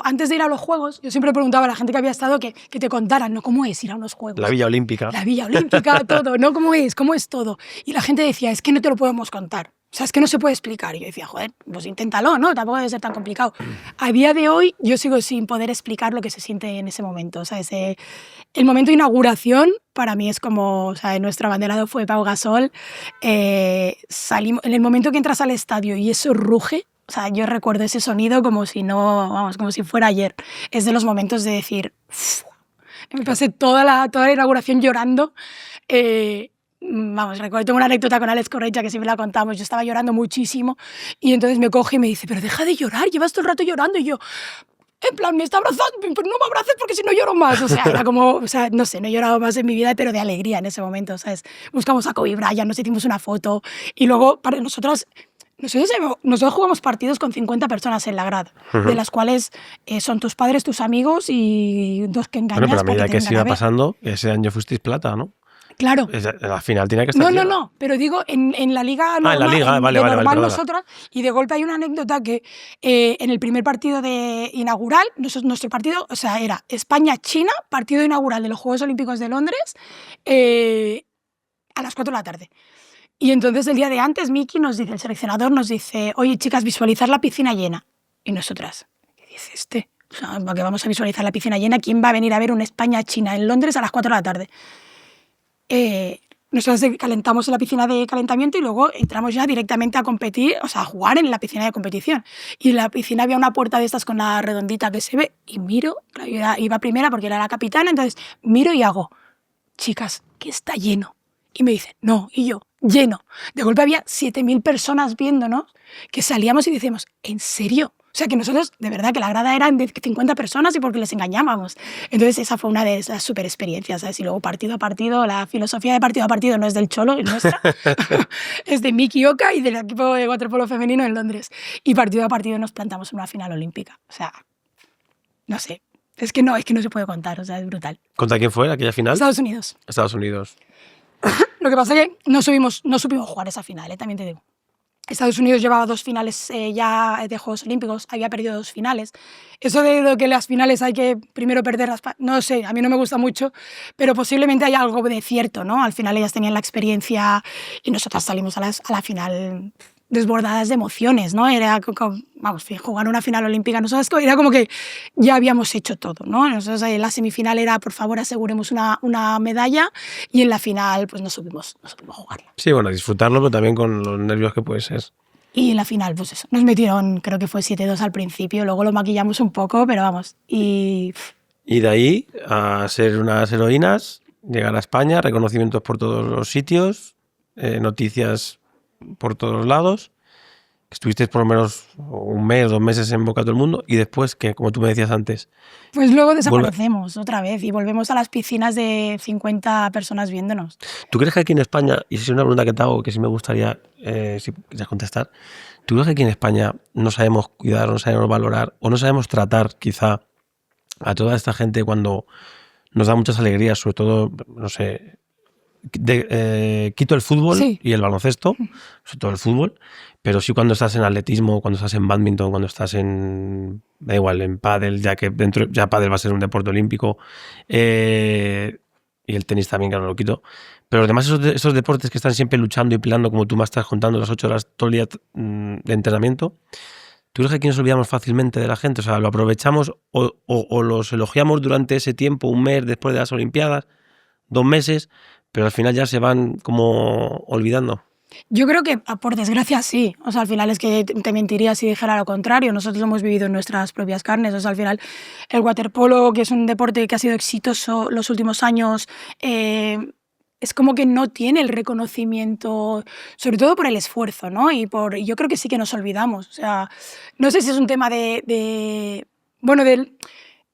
antes de ir a los Juegos, yo siempre preguntaba a la gente que había estado que te contaran, ¿no? ¿Cómo es ir a unos Juegos? La Villa Olímpica. La Villa Olímpica, todo, ¿no? ¿Cómo es todo? Y la gente decía, es que no te lo podemos contar. O sea, es que no se puede explicar. Y yo decía, joder, pues inténtalo, ¿no? Tampoco debe ser tan complicado. A día de hoy, yo sigo sin poder explicar lo que se siente en ese momento. O sea, el momento de inauguración, para mí es como, o sea, nuestro abanderado fue Pau Gasol. Salimos, en el momento que entras al estadio y eso ruge, o sea, yo recuerdo ese sonido como si como si fuera ayer. Es de los momentos de decir, me pasé toda la inauguración llorando. Recuerdo, tengo una anécdota con Alex Correia que siempre la contamos. Yo estaba llorando muchísimo y entonces me coge y me dice, pero deja de llorar, llevas todo el rato llorando. Y yo, en plan, me está abrazando, pero no me abraces porque si no lloro más. O sea, era como, o sea, no sé, no he llorado más en mi vida, pero de alegría en ese momento, ¿sabes? Buscamos a Kobe Bryant, nos hicimos una foto y luego para nosotros jugamos partidos con 50 personas en la grada, de las cuales son tus padres, tus amigos y 2 que engañas. Bueno, pero a medida que se iba pasando, ese año fuisteis plata, ¿no? Claro. Al final tiene que estar... No, pero digo, en la liga normal, en la liga, vale. Nosotras, y de golpe hay una anécdota que en el primer partido inaugural, nuestro partido, o sea, era España-China, partido inaugural de los Juegos Olímpicos de Londres, a las 4 de la tarde. Y entonces el día de antes, Miki el seleccionador nos dice, oye, chicas, visualizar la piscina llena. Y nosotras, ¿qué dice este? O sea, ¿para qué vamos a visualizar la piscina llena? ¿Quién va a venir a ver un España-China en Londres a las 4 de la tarde? Nosotros calentamos en la piscina de calentamiento y luego entramos ya directamente a competir, o sea, a jugar en la piscina de competición. Y en la piscina había una puerta de estas con la redondita que se ve y miro, claro, yo iba primera porque era la capitana, entonces miro y hago, chicas, que está lleno. Y me dice, no, y yo, lleno. De golpe había 7.000 personas viéndonos, que salíamos y decíamos, ¿en serio? O sea, que nosotros, de verdad, que la grada eran de 50 personas y porque les engañábamos. Entonces, esa fue una de esas super experiencias, ¿sabes? Y luego, partido a partido, la filosofía de partido a partido no es del Cholo, es nuestra. Es de Miki Oka y del equipo de waterpolo femenino en Londres. Y partido a partido nos plantamos en una final olímpica. O sea, no sé. Es que no se puede contar, o sea, es brutal. ¿Contra quién fue aquella final? Estados Unidos. Estados Unidos. Lo que pasa es que no supimos jugar esa final, también te digo. Estados Unidos llevaba 2 finales ya de Juegos Olímpicos, había perdido 2 finales. Eso de que las finales hay que primero perderlas, no sé, a mí no me gusta mucho, pero posiblemente hay algo de cierto, ¿no? Al final ellas tenían la experiencia y nosotras salimos a la final desbordadas de emociones, ¿no? Era como, vamos, jugar una final olímpica, nosotros era como que ya habíamos hecho todo, ¿no? Nosotros en la semifinal era, por favor, aseguremos una medalla, y en la final, pues no supimos jugarla. Sí, bueno, disfrutarlo, pero también con los nervios que puede ser. Y en la final, pues eso, nos metieron, creo que fue 7-2 al principio, luego lo maquillamos un poco, pero vamos, y de ahí a ser unas heroínas, llegar a España, reconocimientos por todos los sitios, noticias por todos lados. Estuvisteis por lo menos 1 mes, 2 meses en boca de todo el mundo, y después, que como tú me decías antes... Pues luego desaparecemos otra vez y volvemos a las piscinas de 50 personas viéndonos. ¿Tú crees que aquí en España, y es una pregunta que te hago que sí me gustaría si quieres contestar, ¿tú crees que aquí en España no sabemos cuidar, no sabemos valorar o no sabemos tratar quizá a toda esta gente cuando nos da muchas alegrías, sobre todo, no sé... quito el fútbol y el baloncesto, sobre todo el fútbol, pero sí cuando estás en atletismo, cuando estás en badminton, cuando estás en, da igual, en pádel, ya que dentro ya pádel va a ser un deporte olímpico, y el tenis también, que no lo quito, pero además esos deportes que están siempre luchando y peleando, como tú me estás contando, las 8 horas todo el día de entrenamiento, ¿tú crees que aquí nos olvidamos fácilmente de la gente? O sea, ¿lo aprovechamos o los elogiamos durante ese tiempo, 1 mes después de las Olimpiadas, 2 meses, pero al final ya se van como olvidando? Yo creo que, por desgracia, sí. O sea, al final es que te mentiría si dijera lo contrario. Nosotros lo hemos vivido en nuestras propias carnes. O sea, al final el waterpolo, que es un deporte que ha sido exitoso los últimos años, es como que no tiene el reconocimiento, sobre todo por el esfuerzo, ¿no? Y yo creo que sí que nos olvidamos. O sea, no sé si es un tema de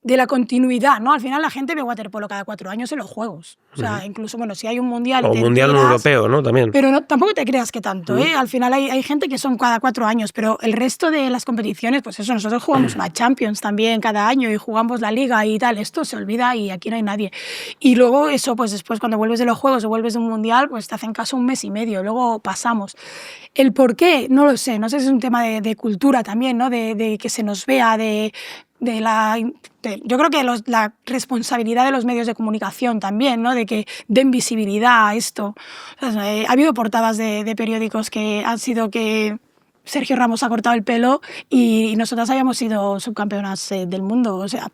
la continuidad, ¿no? Al final la gente ve waterpolo cada 4 años en los Juegos. O sea, incluso, bueno, si hay un mundial... O un mundial europeo, ¿no? También. Pero no, tampoco te creas que tanto, ¿eh? Al final hay gente que son cada 4 años, pero el resto de las competiciones, pues eso, nosotros jugamos una Champions también cada año y jugamos la Liga y tal. Esto se olvida y aquí no hay nadie. Y luego eso, pues después cuando vuelves de los Juegos o vuelves de un mundial, pues te hacen caso 1 mes y medio. Luego pasamos. El por qué, no lo sé. No sé si es un tema de cultura también, ¿no? De que se nos vea, yo creo que la responsabilidad de los medios de comunicación también, ¿no? De que den visibilidad a esto. O sea, ha habido portadas de periódicos que han sido que Sergio Ramos ha cortado el pelo y nosotras habíamos sido subcampeonas del mundo. O sea,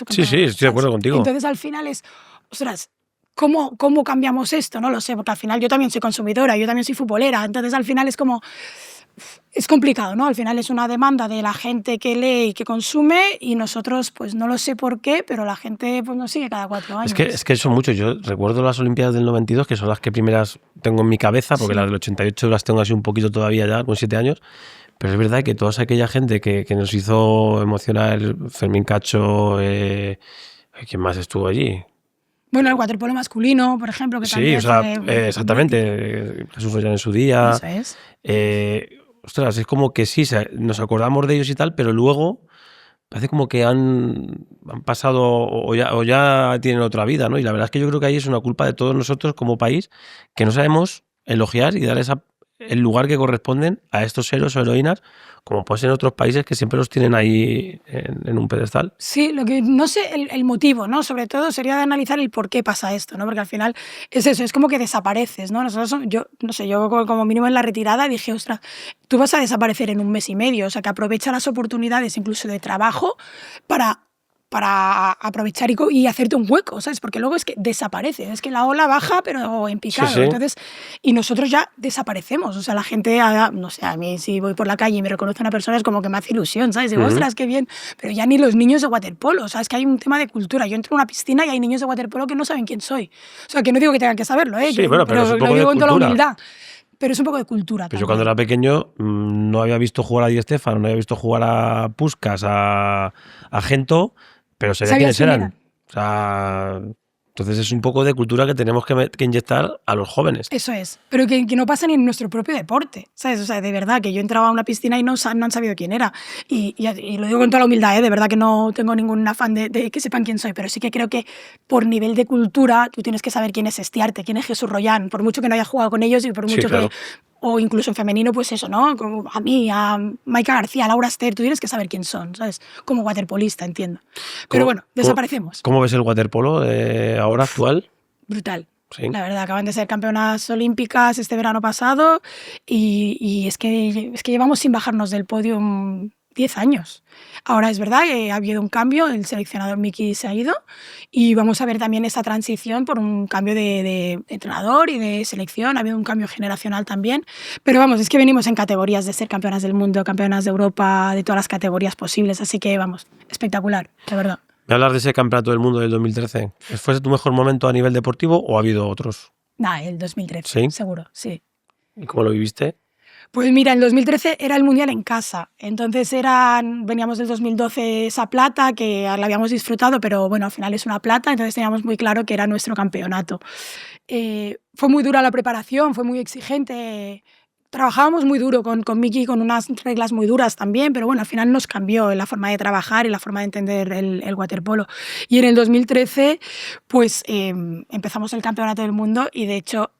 sí, estoy de acuerdo contigo. Entonces al final es, ostras, ¿cómo cambiamos esto? No lo sé, porque al final yo también soy consumidora, yo también soy futbolera. Entonces al final es como... Es complicado, ¿no? Al final es una demanda de la gente que lee y que consume y nosotros, pues no lo sé por qué, pero la gente pues nos sigue cada 4 años. Es que son muchos. Yo recuerdo las Olimpiadas del 92, que son las que primeras tengo en mi cabeza, porque las del 88 las tengo así un poquito todavía ya, con 7 años. Pero es verdad que toda aquella gente que nos hizo emocionar, Fermín Cacho, ¿quién más estuvo allí? Bueno, el waterpolo masculino, por ejemplo, que también... Sí, o sea, exactamente. Jesús Ollán en su día. Eso es. Ostras, es como que sí, nos acordamos de ellos y tal, pero luego parece como que han pasado o ya tienen otra vida, ¿no? Y la verdad es que yo creo que ahí es una culpa de todos nosotros como país, que no sabemos elogiar y dar el lugar que corresponden a estos héroes o heroínas, como puede ser en otros países que siempre los tienen ahí en un pedestal. Sí, lo que no sé, el motivo, ¿no? Sobre todo sería de analizar el por qué pasa esto, ¿no? Porque al final es eso, es como que desapareces, ¿no? Yo como mínimo en la retirada dije, ostras, tú vas a desaparecer en 1 mes y medio, o sea, que aprovecha las oportunidades incluso de trabajo para aprovechar y hacerte un hueco, ¿sabes? Porque luego es que desaparece, es que la ola baja pero en picado, sí. Entonces, y nosotros ya desaparecemos, o sea, la gente, no sé, a mí si voy por la calle y me reconoce una persona es como que me hace ilusión, ¿sabes? Digo, ostras, qué bien, pero ya ni los niños de waterpolo, o sea, es que hay un tema de cultura, yo entro en una piscina y hay niños de waterpolo que no saben quién soy, o sea, que no digo que tengan que saberlo, Sí, bueno, pero es un poco lo digo de con toda la cultura. humildad. Pero es un poco de cultura. Pues yo cuando era pequeño no había visto jugar a Di Stéfano, no había visto jugar a Puskás, a Gento, pero sabía quiénes eran. O sea, Entonces es un poco de cultura que tenemos que inyectar a los jóvenes. Eso es, pero que no pasa ni en nuestro propio deporte, ¿sabes? O sea, de verdad, que yo entraba a una piscina y no han sabido quién era. Y lo digo con toda la humildad, ¿eh? De verdad que no tengo ningún afán de que sepan quién soy, pero sí que creo que por nivel de cultura tú tienes que saber quién es Estiarte, quién es Jesús Royán, por mucho que no haya jugado con ellos y por mucho claro. o incluso en femenino, pues eso, ¿no? Como a mí, a Maika García, a Laura Ester, tú tienes que saber quién son, ¿sabes? Como waterpolista, entiendo. Pero bueno, desaparecemos. ¿Cómo ves el waterpolo ahora actual? Brutal. Sí. La verdad, acaban de ser campeonas olímpicas este verano pasado y es que llevamos sin bajarnos del podio 10 años. Ahora es verdad que ha habido un cambio, el seleccionador Miki se ha ido y vamos a ver también esa transición por un cambio de entrenador y de selección, ha habido un cambio generacional también, pero vamos, es que venimos en categorías de ser campeonas del mundo, campeonas de Europa, de todas las categorías posibles, así que vamos, espectacular, de verdad. ¿Me hablas de ese campeonato del mundo del 2013? ¿Fue tu mejor momento a nivel deportivo o ha habido otros? Nah, el 2013, ¿Sí? seguro, sí. ¿Y cómo lo viviste? Pues mira, en 2013 era el Mundial en casa, entonces veníamos del 2012 esa plata que la habíamos disfrutado, pero bueno, al final es una plata, entonces teníamos muy claro que era nuestro campeonato. Fue muy dura la preparación, fue muy exigente. Trabajábamos muy duro con Miki, con unas reglas muy duras también, pero bueno, al final nos cambió la forma de trabajar y la forma de entender el waterpolo. Y en el 2013, pues empezamos el Campeonato del Mundo y de hecho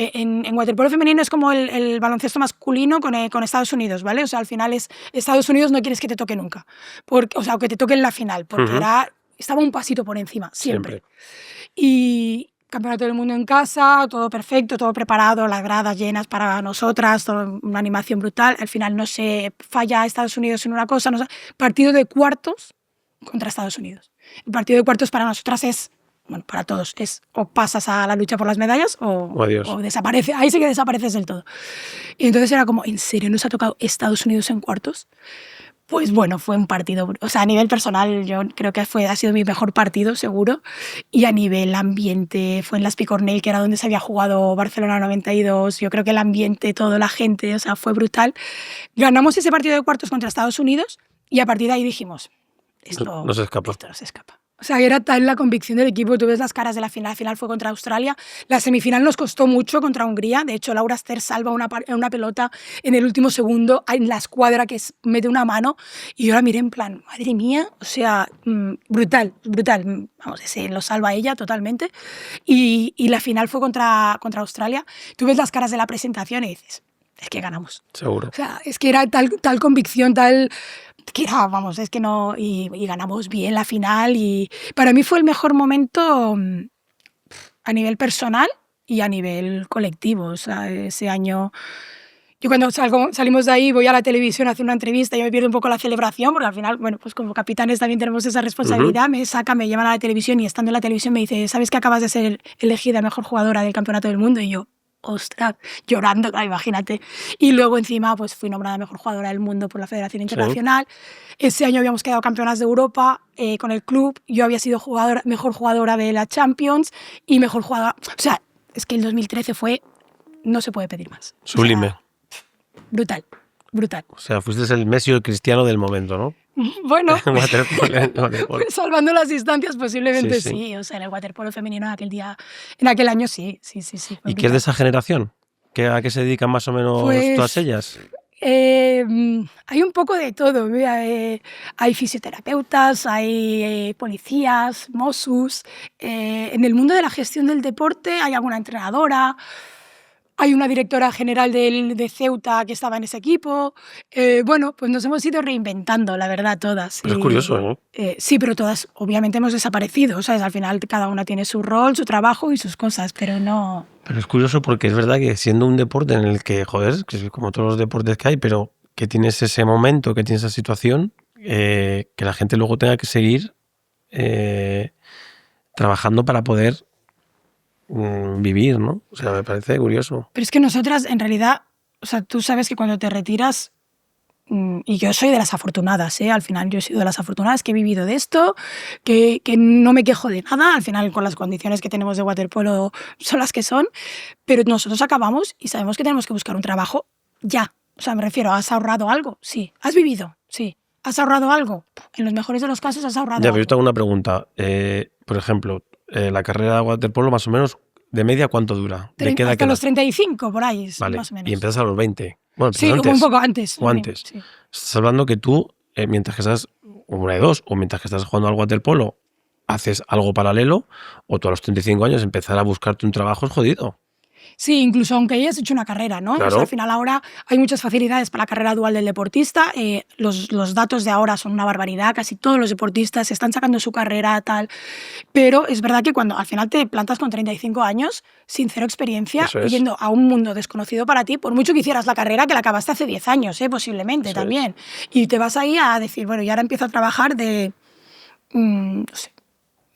en waterpolo femenino es como el baloncesto masculino con Estados Unidos, ¿vale? O sea, al final Estados Unidos no quieres que te toque nunca, o sea, que te toque en la final, porque estaba un pasito por encima, siempre. Y Campeonato del Mundo en casa, todo perfecto, todo preparado, las gradas llenas para nosotras, una animación brutal. Al final no se falla Estados Unidos en una cosa. Partido de cuartos contra Estados Unidos. El partido de cuartos para nosotras es, bueno, para todos, es o pasas a la lucha por las medallas o desaparece. Ahí sí que desapareces del todo. Y entonces era como, ¿en serio nos ha tocado Estados Unidos en cuartos? Pues bueno, fue un partido, o sea, a nivel personal yo creo que ha sido mi mejor partido, seguro, y a nivel ambiente fue en Las Picornell, que era donde se había jugado Barcelona 92, yo creo que el ambiente, toda la gente, o sea, fue brutal. Ganamos ese partido de cuartos contra Estados Unidos y a partir de ahí dijimos, esto no se escapa. O sea, era tal la convicción del equipo. Tú ves las caras de la final fue contra Australia. La semifinal nos costó mucho contra Hungría. De hecho, Laura Ester salva una pelota en el último segundo en la escuadra que mete una mano. Y yo la miré en plan, madre mía, o sea, brutal, brutal. Vamos, ese lo salva ella totalmente. Y la final fue contra Australia. Tú ves las caras de la presentación y dices, es que ganamos. Seguro. O sea, es que era tal convicción, tal... que era, vamos, es que no... Y ganamos bien la final y para mí fue el mejor momento a nivel personal y a nivel colectivo. O sea, ese año... Yo cuando salimos de ahí voy a la televisión a hacer una entrevista y me pierdo un poco la celebración porque al final, bueno, pues como capitanes también tenemos esa responsabilidad. Me llevan a la televisión y estando en la televisión me dice, ¿sabes que acabas de ser elegida mejor jugadora del Campeonato del Mundo? Y yo, ostras, llorando, claro, imagínate. Y luego encima pues fui nombrada mejor jugadora del mundo por la Federación Internacional. Sí. Ese año habíamos quedado campeonas de Europa con el club. Yo había sido mejor jugadora de la Champions y mejor jugadora... O sea, es que el 2013 fue... No se puede pedir más. Sublime. O sea, brutal, brutal. O sea, fuiste el Messi o el Cristiano del momento, ¿no? Bueno, waterpolo. Salvando las distancias posiblemente sí. O sea, en el waterpolo femenino en aquel año sí. ¿Y qué es de esa generación? ¿A qué se dedican más o menos todas ellas? Hay un poco de todo. Hay fisioterapeutas, hay policías, Mossos. En el mundo de la gestión del deporte hay alguna entrenadora. Hay una directora general de Ceuta que estaba en ese equipo. Bueno, pues nos hemos ido reinventando, la verdad, todas. Pero es curioso, ¿no? Sí, pero todas obviamente hemos desaparecido, ¿sabes? Al final cada una tiene su rol, su trabajo y sus cosas, pero no... Pero es curioso porque es verdad que siendo un deporte en el que, joder, que es como todos los deportes que hay, pero que tienes ese momento, que tienes esa situación, que la gente luego tenga que seguir trabajando para poder... vivir, ¿no? O sea, me parece curioso. Pero es que nosotras, en realidad, o sea, tú sabes que cuando te retiras, y yo soy de las afortunadas, al final yo he sido de las afortunadas que he vivido de esto, que no me quejo de nada, al final con las condiciones que tenemos de waterpolo son las que son, pero nosotros acabamos y sabemos que tenemos que buscar un trabajo ya. O sea, me refiero, ¿has ahorrado algo? Sí. ¿Has vivido? Sí. ¿Has ahorrado algo? En los mejores de los casos has ahorrado algo. Ya, pero yo te hago una pregunta. Por ejemplo, la carrera de waterpolo más o menos, de media, ¿cuánto dura? ¿De qué edad hasta los 35, por ahí, vale. más o menos. Y empiezas a los 20. Bueno, sí, antes. un poco antes. O antes. Sí. Estás hablando que tú, mientras que estás, una de dos, o mientras que estás jugando al waterpolo, haces algo paralelo, o tú a los 35 años empezar a buscarte un trabajo es jodido. Sí, incluso aunque hayas hecho una carrera, ¿no? Claro. O sea, al final ahora hay muchas facilidades para la carrera dual del deportista. Los datos de ahora son una barbaridad. Casi todos los deportistas están sacando su carrera, tal. Pero es verdad que cuando al final te plantas con 35 años, sin cero experiencia, yendo a un mundo desconocido para ti, por mucho que hicieras la carrera que la acabaste hace 10 años, posiblemente también. Y te vas ahí a decir, bueno, y ahora empiezo a trabajar de, no sé,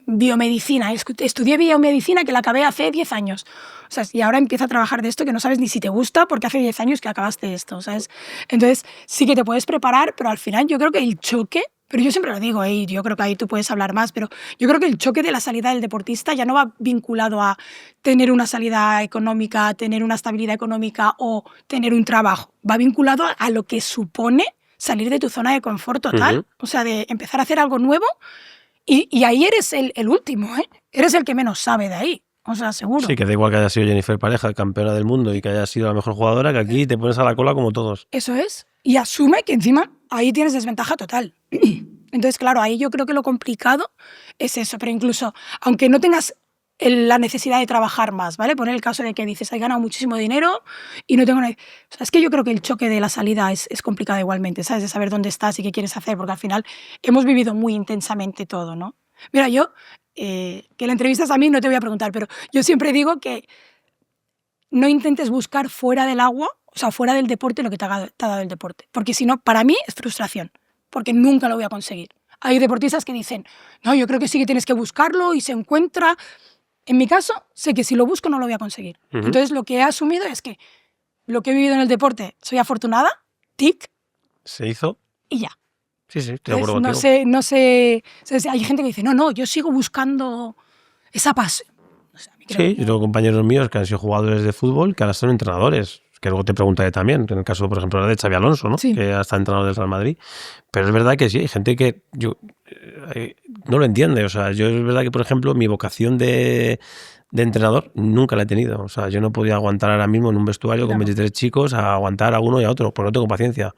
biomedicina. Estudié biomedicina que la acabé hace 10 años. O sea, y ahora empieza a trabajar de esto que no sabes ni si te gusta porque hace 10 años que acabaste esto, ¿sabes? Entonces, sí que te puedes preparar, pero al final yo creo que el choque, pero yo siempre lo digo, y yo creo que ahí tú puedes hablar más, pero yo creo que el choque de la salida del deportista ya no va vinculado a tener una salida económica, tener una estabilidad económica o tener un trabajo. Va vinculado a lo que supone salir de tu zona de confort total. O sea, de empezar a hacer algo nuevo y ahí eres el último, ¿eh? Eres el que menos sabe de ahí. O sea, seguro. Sí, que da igual que haya sido Jennifer Pareja, campeona del mundo, y que haya sido la mejor jugadora, que aquí te pones a la cola como todos. Eso es. Y asume que encima ahí tienes desventaja total. Entonces, claro, ahí yo creo que lo complicado es eso. Pero incluso, aunque no tengas la necesidad de trabajar más, ¿vale? Poner el caso de que dices, he ganado muchísimo dinero y no tengo nada. O sea, es que yo creo que el choque de la salida es complicado igualmente, ¿sabes? De saber dónde estás y qué quieres hacer, porque al final hemos vivido muy intensamente todo, ¿no? Mira, yo, que la entrevistas a mí no te voy a preguntar, pero yo siempre digo que no intentes buscar fuera del agua, o sea, fuera del deporte lo que te ha dado el deporte. Porque si no, para mí es frustración, porque nunca lo voy a conseguir. Hay deportistas que dicen, no, yo creo que sí que tienes que buscarlo y se encuentra. En mi caso, sé que si lo busco no lo voy a conseguir. Entonces, lo que he asumido es que lo que he vivido en el deporte, soy afortunada, tic. Se hizo. Y ya. Sí, estoy de acuerdo contigo. No sé, hay gente que dice, no, yo sigo buscando esa pasión. O sea, sí, yo tengo compañeros míos que han sido jugadores de fútbol que ahora son entrenadores, que luego te preguntaré también, en el caso, por ejemplo, de Xabi Alonso, ¿no? Sí. Que hasta entrenador del Real Madrid. Pero es verdad que sí, hay gente que yo no lo entiende. O sea, yo es verdad que, por ejemplo, mi vocación de entrenador nunca la he tenido. O sea, yo no podía aguantar ahora mismo en un vestuario con 23 chicos a aguantar a uno y a otro, porque no tengo paciencia.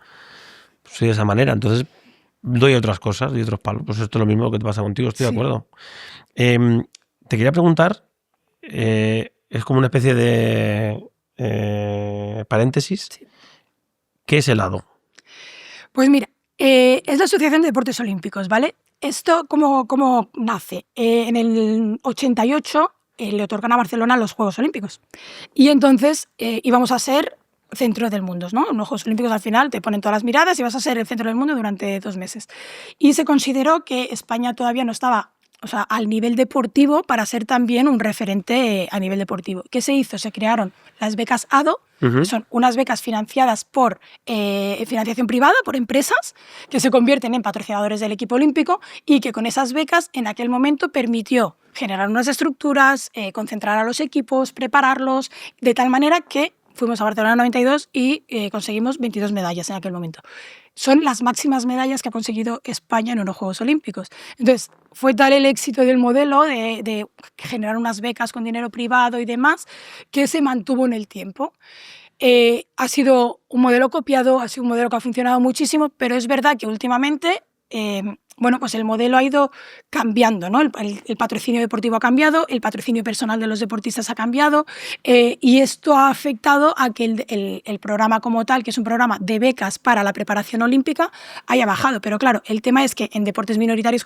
Soy de esa manera. Entonces, doy otras cosas, doy otros palos. Pues esto es lo mismo que te pasa contigo, estoy de acuerdo. Te quería preguntar, es como una especie de paréntesis. Sí. ¿Qué es el ADO? Pues mira, es la Asociación de Deportes Olímpicos, ¿vale? Esto, ¿cómo nace? En el 88 le otorgan a Barcelona los Juegos Olímpicos. Y entonces íbamos a ser centro del mundo, ¿no? En los Juegos Olímpicos al final te ponen todas las miradas y vas a ser el centro del mundo durante 2 meses. Y se consideró que España todavía no estaba, o sea, al nivel deportivo para ser también un referente a nivel deportivo. ¿Qué se hizo? Se crearon las becas ADO, que son unas becas financiadas por financiación privada, por empresas, que se convierten en patrocinadores del equipo olímpico y que con esas becas en aquel momento permitió generar unas estructuras, concentrar a los equipos, prepararlos, de tal manera que fuimos a Barcelona 92 y conseguimos 22 medallas en aquel momento. Son las máximas medallas que ha conseguido España en unos Juegos Olímpicos. Entonces, fue tal el éxito del modelo de generar unas becas con dinero privado y demás, que se mantuvo en el tiempo. Ha sido un modelo copiado, ha sido un modelo que ha funcionado muchísimo, pero es verdad que últimamente bueno, pues el modelo ha ido cambiando, ¿no? El patrocinio deportivo ha cambiado, el patrocinio personal de los deportistas ha cambiado y esto ha afectado a que el programa como tal, que es un programa de becas para la preparación olímpica, haya bajado. Pero claro, el tema es que en deportes minoritarios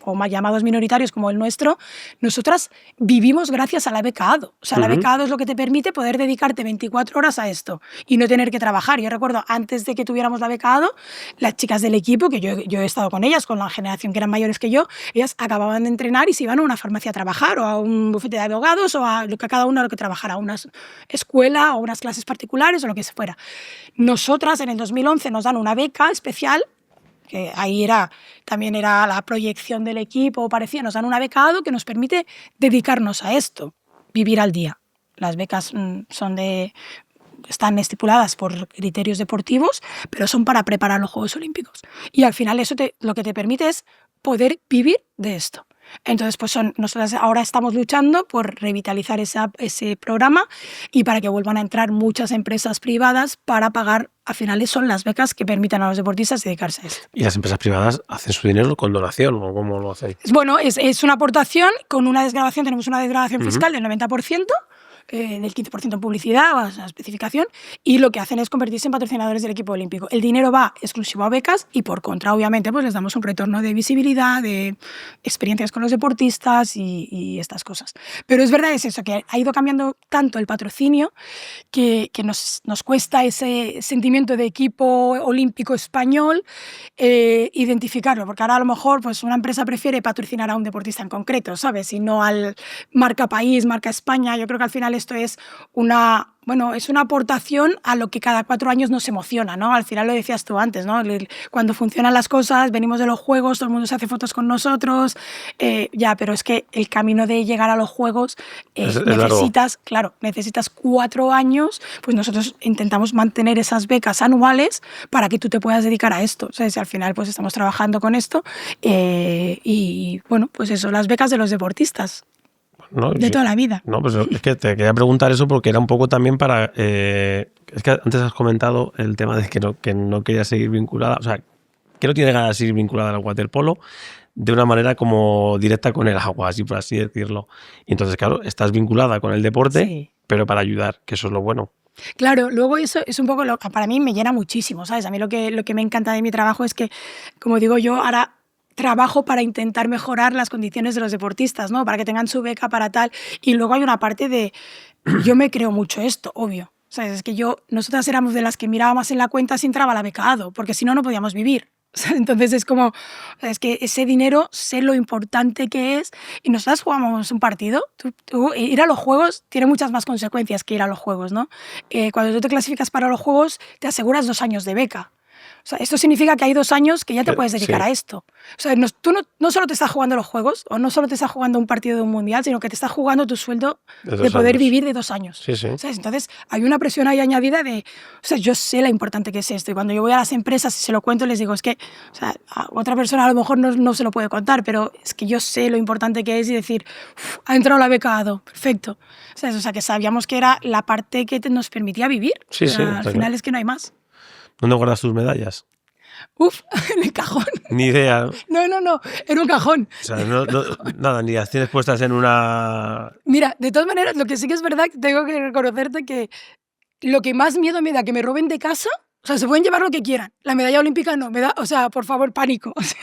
o más llamados minoritarios como el nuestro, nosotras vivimos gracias a la beca ADO. O sea, la beca ADO es lo que te permite poder dedicarte 24 horas a esto y no tener que trabajar. Yo recuerdo, antes de que tuviéramos la beca ADO, las chicas del equipo, que yo he estado con ellas, con la generación que eran mayores que yo, ellas acababan de entrenar y se iban a una farmacia a trabajar o a un bufete de abogados o a lo que cada uno lo que trabajara, a una escuela o unas clases particulares o lo que fuera. Nosotras en el 2011 nos dan una beca especial, que ahí también era la proyección del equipo, parecía, nos dan una beca ADO que nos permite dedicarnos a esto, vivir al día. Las becas están estipuladas por criterios deportivos, pero son para preparar los Juegos Olímpicos. Y al final eso lo que te permite es poder vivir de esto. Entonces, pues nosotros ahora estamos luchando por revitalizar ese programa y para que vuelvan a entrar muchas empresas privadas para pagar, al final son las becas que permitan a los deportistas dedicarse a esto. ¿Y las empresas privadas hacen su dinero con donación o cómo lo hacéis? Bueno, es una aportación con una desgravación, tenemos una desgravación fiscal del 90%, del 15% en publicidad, o sea, especificación, y lo que hacen es convertirse en patrocinadores del equipo olímpico. El dinero va exclusivo a becas y por contra, obviamente, pues les damos un retorno de visibilidad, de experiencias con los deportistas y estas cosas. Pero es verdad, es eso, que ha ido cambiando tanto el patrocinio que nos cuesta ese sentimiento de equipo olímpico español identificarlo, porque ahora a lo mejor pues una empresa prefiere patrocinar a un deportista en concreto, ¿sabes? Y no al marca país, marca España. Yo creo que al final esto es una aportación a lo que cada 4 años nos emociona, ¿no? Al final lo decías tú antes, ¿no? Cuando funcionan las cosas, venimos de los juegos, todo el mundo se hace fotos con nosotros, pero es que el camino de llegar a los juegos necesitas 4 años, pues nosotros intentamos mantener esas becas anuales para que tú te puedas dedicar a esto. O sea, si al final pues estamos trabajando con esto y bueno, pues eso, las becas de los deportistas. No, de toda la vida. No, pues es que te quería preguntar eso porque era un poco también para... es que antes has comentado el tema de que no quería seguir vinculada, o sea, que no tiene ganas de seguir vinculada al waterpolo de una manera como directa con el agua, así por así decirlo. Y entonces, claro, estás vinculada con el deporte, sí, pero para ayudar, que eso es lo bueno. Claro, luego eso es un poco lo que para mí me llena muchísimo, ¿sabes? A mí lo que me encanta de mi trabajo es que, como digo yo, ahora trabajo para intentar mejorar las condiciones de los deportistas, ¿no? Para que tengan su beca, para tal. Y luego hay una parte de... Yo me creo mucho esto, obvio. ¿Sabes? Es que nosotras éramos de las que mirábamos en la cuenta si entraba la beca ADO, porque si no, no podíamos vivir. Entonces es como, es que ese dinero, sé lo importante que es. Y nosotras jugamos un partido. Ir a los juegos tiene muchas más consecuencias que ir a los juegos, ¿no? Cuando tú te clasificas para los juegos, te aseguras 2 años de beca. O sea, esto significa que hay 2 años que ya te puedes dedicar a esto. O sea, tú no solo te estás jugando los juegos o no solo te estás jugando un partido de un mundial, sino que te estás jugando tu sueldo de poder vivir de 2 años. Sí, sí. ¿Sabes? Entonces, hay una presión ahí añadida de... O sea, yo sé lo importante que es esto. Y cuando yo voy a las empresas y se lo cuento, les digo, es que... O sea, a otra persona a lo mejor no se lo puede contar, pero es que yo sé lo importante que es y decir, ha entrado la beca ADO, perfecto. ¿Sabes? O sea, que sabíamos que era la parte que nos permitía vivir. Sí, o sea, sí. Al final es que no hay más. ¿Dónde guardas tus medallas? En el cajón. Ni idea. No, en un cajón. O sea, nada, ni las tienes puestas en una... Mira, de todas maneras, lo que sí que es verdad, tengo que reconocerte que lo que más miedo me da que me roben de casa, o sea, se pueden llevar lo que quieran. La medalla olímpica no, me da, o sea, por favor, pánico. O sea,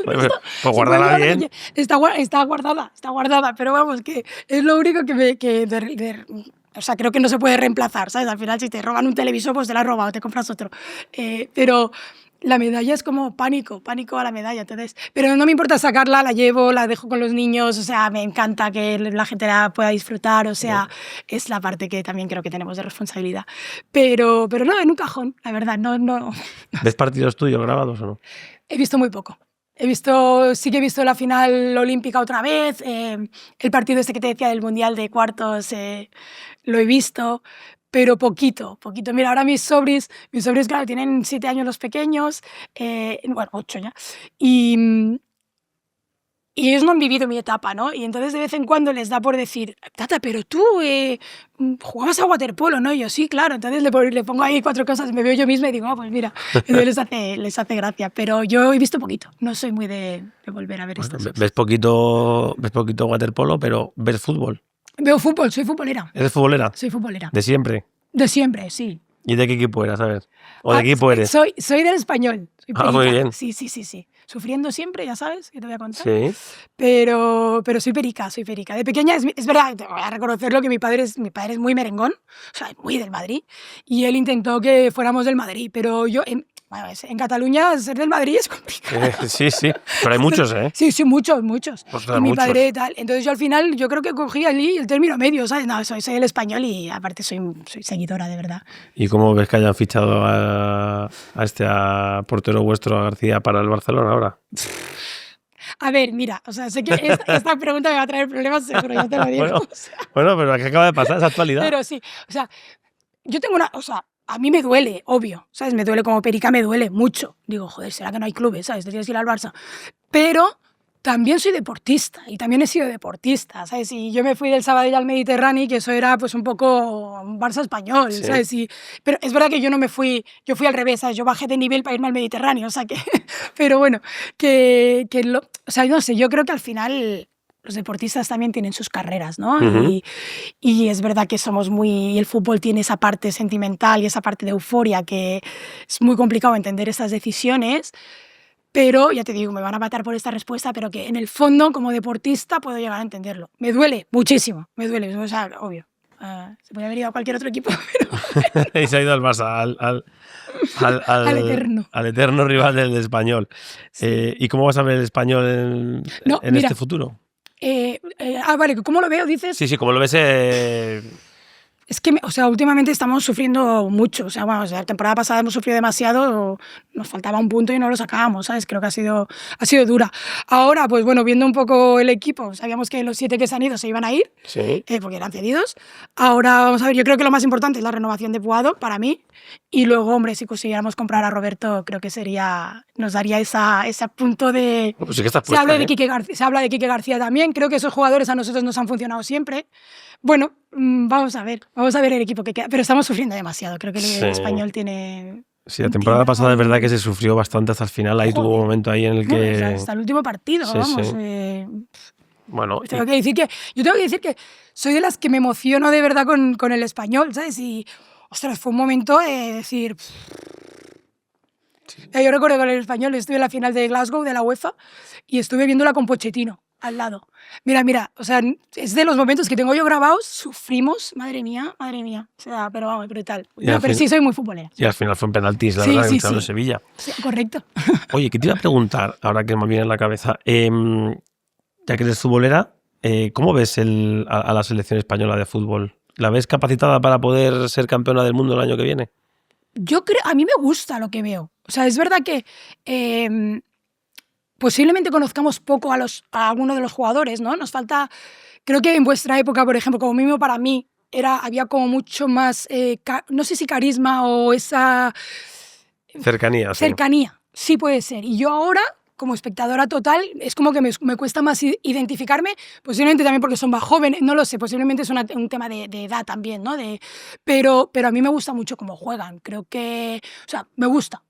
pues guárdala bien. Está guardada, pero vamos, que es lo único o sea, creo que no se puede reemplazar, ¿sabes? Al final, si te roban un televisor, pues te la has robado, te compras otro. Pero la medalla es como pánico a la medalla. Entonces, pero no me importa sacarla, la llevo, la dejo con los niños, o sea, me encanta que la gente la pueda disfrutar, o sea, es la parte que también creo que tenemos de responsabilidad. Pero no, en un cajón, la verdad, no. ¿Ves partidos tuyos grabados o no? He visto muy poco. Sí que he visto la final olímpica otra vez, el partido este que te decía del Mundial de cuartos, lo he visto, pero poquito. Mira, ahora mis sobris, claro, tienen 7 años los pequeños, bueno, 8 ya, y ellos no han vivido mi etapa, ¿no? Y entonces de vez en cuando les da por decir, Tata, pero tú jugabas a waterpolo, ¿no? Y yo, sí, claro. Entonces le pongo ahí 4 cosas, me veo yo misma y digo, pues mira, entonces les hace gracia. Pero yo he visto poquito, no soy muy de volver a ver estas cosas. Ves poquito waterpolo, pero ves fútbol. Veo fútbol, soy futbolera. ¿Eres futbolera? Soy futbolera. ¿De siempre? De siempre, sí. ¿Y de qué equipo eras, a ver? ¿O de qué equipo eres? Soy del Español. Soy muy bien. Sí. Sufriendo siempre, ya sabes, que te voy a contar. Sí. Pero soy perica. De pequeña, es verdad, te voy a reconocerlo, que mi padre es muy merengón, o sea, muy del Madrid, y él intentó que fuéramos del Madrid, pero yo... en Cataluña ser del Madrid es complicado. Sí, pero hay muchos, ¿eh? Sí, muchos. Ostras, y mi muchos. Padre tal. Entonces yo al final, yo creo que cogí allí el término medio, ¿sabes? No, soy el español y aparte soy seguidora, de verdad. ¿Y cómo ves que hayan fichado a portero vuestro, a García, para el Barcelona ahora? A ver, mira, o sea, sé que esta pregunta me va a traer problemas, seguro, ya te lo digo. Bueno, pero ¿qué acaba de pasar? Esa actualidad. Pero sí, o sea, yo tengo a mí me duele, obvio, ¿sabes? Me duele como perica, me duele mucho. Digo, joder, ¿será que no hay clubes, sabes? Te tienes que ir al Barça. Pero también soy deportista y también he sido deportista, ¿sabes? Y yo me fui del Sabadell al Mediterráneo, que eso era pues un poco un Barça español, sí. ¿Sabes? Pero es verdad que yo no me fui, yo fui al revés, ¿sabes? Yo bajé de nivel para irme al Mediterráneo, o sea que, pero bueno, o sea, no sé, yo creo que al final los deportistas también tienen sus carreras, ¿no? Y es verdad que somos y el fútbol tiene esa parte sentimental y esa parte de euforia que es muy complicado entender estas decisiones. Pero, ya te digo, me van a matar por esta respuesta, pero que en el fondo, como deportista, puedo llegar a entenderlo. Me duele muchísimo, me duele, o sea, obvio. Se podría haber ido a cualquier otro equipo, pero... Y se ha ido al Barça, al eterno rival del Español. Sí. ¿Y cómo vas a ver el Español en este futuro? Vale, ¿cómo lo veo, dices? Sí, ¿cómo lo ves? Es que, o sea, últimamente estamos sufriendo mucho. O sea, bueno, la temporada pasada hemos sufrido demasiado, nos faltaba un punto y no lo sacábamos, ¿sabes? Creo que ha sido dura. Ahora, pues bueno, viendo un poco el equipo, sabíamos que los 7 que se han ido se iban a ir, sí. Porque eran cedidos. Ahora, vamos a ver, yo creo que lo más importante es la renovación de Puado, para mí. Y luego, hombre, si consiguiéramos comprar a Roberto, creo que nos daría ese punto de... Pues sí que estás puesta, se habla de Quique García también. Creo que esos jugadores a nosotros nos han funcionado siempre. Bueno, vamos a ver el equipo que queda. Pero estamos sufriendo demasiado. Creo que el Español tiene... Sí, la temporada pasada es verdad que se sufrió bastante hasta el final. Ahí tuvo un momento ahí en el que... Hasta el último partido, sí, vamos. Sí. Bueno, yo tengo que decir que soy de las que me emociono de verdad con el Español, ¿sabes? Y, ostras, fue un momento de decir... Sí. Yo recuerdo con el Español, estuve en la final de Glasgow de la UEFA y estuve viéndola con Pochettino al lado. Mira, o sea, es de los momentos que tengo yo grabados, sufrimos, madre mía, o sea, pero vamos, brutal. Pero sí, soy muy futbolera. Y al final fue en penaltis, la verdad, en Sevilla. Sí, correcto. Oye, ¿qué te iba a preguntar, ahora que me viene en la cabeza? Ya que eres futbolera, ¿cómo ves a la selección española de fútbol? ¿La ves capacitada para poder ser campeona del mundo el año que viene? Yo creo, a mí me gusta lo que veo. O sea, es verdad que posiblemente conozcamos poco a alguno de los jugadores, ¿no? Nos falta, creo que en vuestra época, por ejemplo, como mínimo para mí, había como mucho más, no sé si carisma o esa... Cercanía. Cercanía, sí puede ser. Y yo ahora, como espectadora total, es como que me cuesta más identificarme, posiblemente también porque son más jóvenes, no lo sé, posiblemente es un tema de edad también, ¿no? Pero a mí me gusta mucho cómo juegan, creo que, o sea, me gusta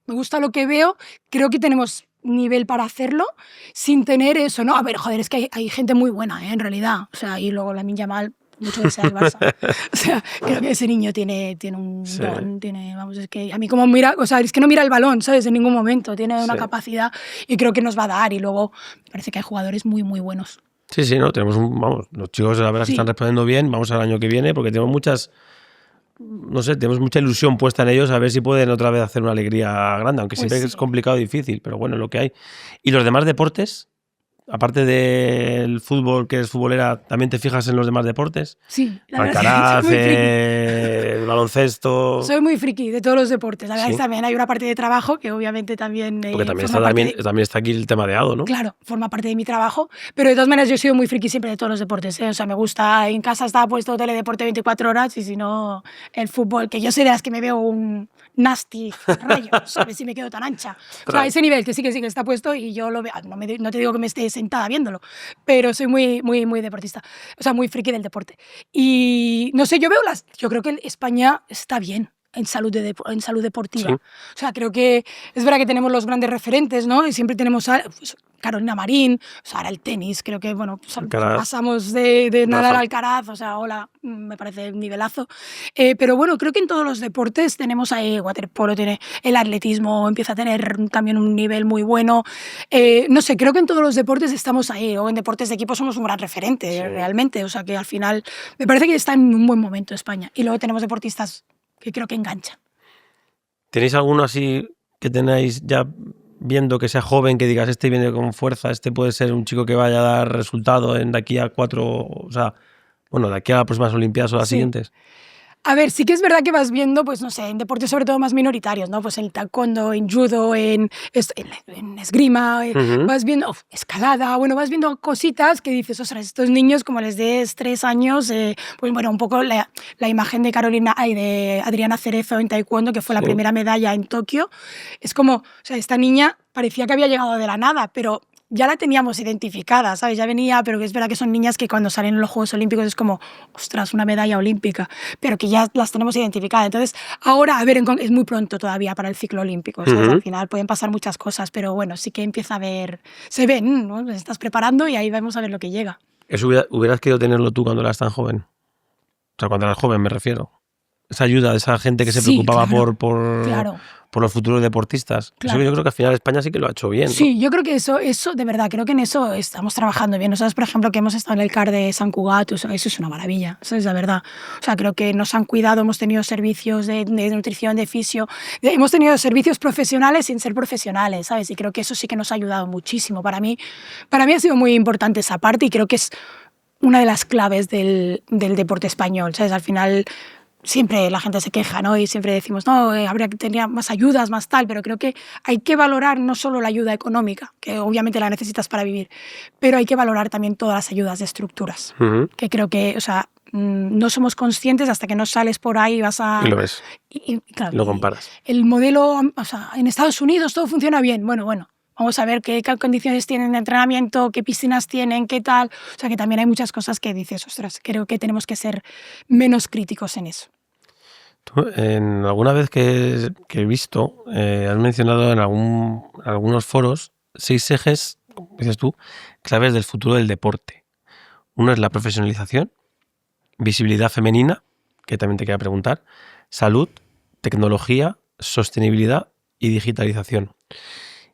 lo que veo, creo que tenemos nivel para hacerlo sin tener eso, ¿no? A ver, joder, es que hay gente muy buena, en realidad, o sea, y luego Lamine Yamal, mucho que sea el Barça. O sea, creo que ese niño tiene un don, vamos, es que a mí como mira, o sea, es que no mira el balón, ¿sabes? En ningún momento, tiene una capacidad y creo que nos va a dar y luego parece que hay jugadores muy, muy buenos. Sí, no, tenemos los chicos la verdad que están respondiendo bien, vamos al año que viene porque tenemos tenemos mucha ilusión puesta en ellos a ver si pueden otra vez hacer una alegría grande, aunque siempre es complicado y difícil, pero bueno, lo que hay. ¿Y los demás deportes? Aparte del fútbol, que eres futbolera, ¿también te fijas en los demás deportes? Sí. Alcaraz, el baloncesto... Soy muy friki de todos los deportes. La verdad es que también hay una parte de trabajo que obviamente también... Porque también está aquí el tema de ADO, ¿no? Claro, forma parte de mi trabajo. Pero de todas maneras yo he sido muy friki siempre de todos los deportes. O sea, me gusta... En casa estaba puesto teledeporte 24 horas y si no, el fútbol, que yo soy de las que me veo un nasty rayo, ¿sabes? Si me quedo tan ancha. O sea, a ese nivel que sí que está puesto y yo lo veo... No te digo que me esté sentada viéndolo, pero soy muy, muy, muy deportista, o sea, muy friki del deporte. Y no sé, yo creo que España está bien en salud deportiva. Sí. O sea, creo que es verdad que tenemos los grandes referentes, ¿no? Y siempre tenemos pues, Carolina Marín, o sea, ahora el tenis, creo que, bueno, pasamos de nadar al Alcaraz, o sea, hola, me parece un nivelazo. Pero bueno, creo que en todos los deportes tenemos ahí, waterpolo, tiene el atletismo, empieza a tener también un nivel muy bueno. No sé, creo que en todos los deportes estamos ahí, o en deportes de equipo somos un gran referente, realmente. O sea, que al final me parece que está en un buen momento España. Y luego tenemos deportistas que creo que enganchan. ¿Tenéis alguno así que tenéis ya viendo que sea joven, que digas, este viene con fuerza, este puede ser un chico que vaya a dar resultado de aquí a 4, o sea, bueno, de aquí a las próximas Olimpiadas o las siguientes? A ver, sí que es verdad que vas viendo, pues no sé, en deportes sobre todo más minoritarios, ¿no? Pues en taekwondo, en judo, en esgrima, vas viendo escalada, bueno, vas viendo cositas que dices, ostras, estos niños, como les des 3 años, pues bueno, un poco la imagen de de Adriana Cerezo en taekwondo, que fue la primera medalla en Tokio, es como, o sea, esta niña parecía que había llegado de la nada, pero ya la teníamos identificada, ¿sabes? Ya venía, pero que es verdad que son niñas que cuando salen en los Juegos Olímpicos es como, ostras, una medalla olímpica, pero que ya las tenemos identificadas. Entonces, ahora, a ver, es muy pronto todavía para el ciclo olímpico, ¿sabes? Al final pueden pasar muchas cosas, pero bueno, sí que empieza a ver, se ven, ¿no? Te estás preparando y ahí vamos a ver lo que llega. ¿Eso hubieras querido tenerlo tú cuando eras tan joven? O sea, cuando eras joven me refiero. Esa ayuda de esa gente que se preocupaba por los futuros deportistas. Claro. Eso yo creo que al final España sí que lo ha hecho bien, ¿no? Sí, yo creo que eso de verdad, creo que en eso estamos trabajando bien. Nosotros, por ejemplo, que hemos estado en el CAR de Sant Cugat, eso es una maravilla, eso es la verdad. O sea, creo que nos han cuidado, hemos tenido servicios de nutrición, de fisio, hemos tenido servicios profesionales sin ser profesionales, ¿sabes? Y creo que eso sí que nos ha ayudado muchísimo. Para mí ha sido muy importante esa parte y creo que es una de las claves del deporte español, ¿sabes? Al final siempre la gente se queja, ¿no? Y siempre decimos, no, habría que tener más ayudas, más tal, pero creo que hay que valorar no solo la ayuda económica, que obviamente la necesitas para vivir, pero hay que valorar también todas las ayudas de estructuras, que creo que, o sea, no somos conscientes hasta que no sales por ahí y vas a... Y lo ves, claro, lo comparas. El modelo, o sea, en Estados Unidos todo funciona bien, bueno, vamos a ver qué condiciones tienen de entrenamiento, qué piscinas tienen, qué tal. O sea, que también hay muchas cosas que dices, ostras, creo que tenemos que ser menos críticos en eso. Tú, en alguna vez que he visto, has mencionado en algunos foros 6 ejes, como dices tú, claves del futuro del deporte. Uno es la profesionalización, visibilidad femenina, que también te quería preguntar, salud, tecnología, sostenibilidad y digitalización.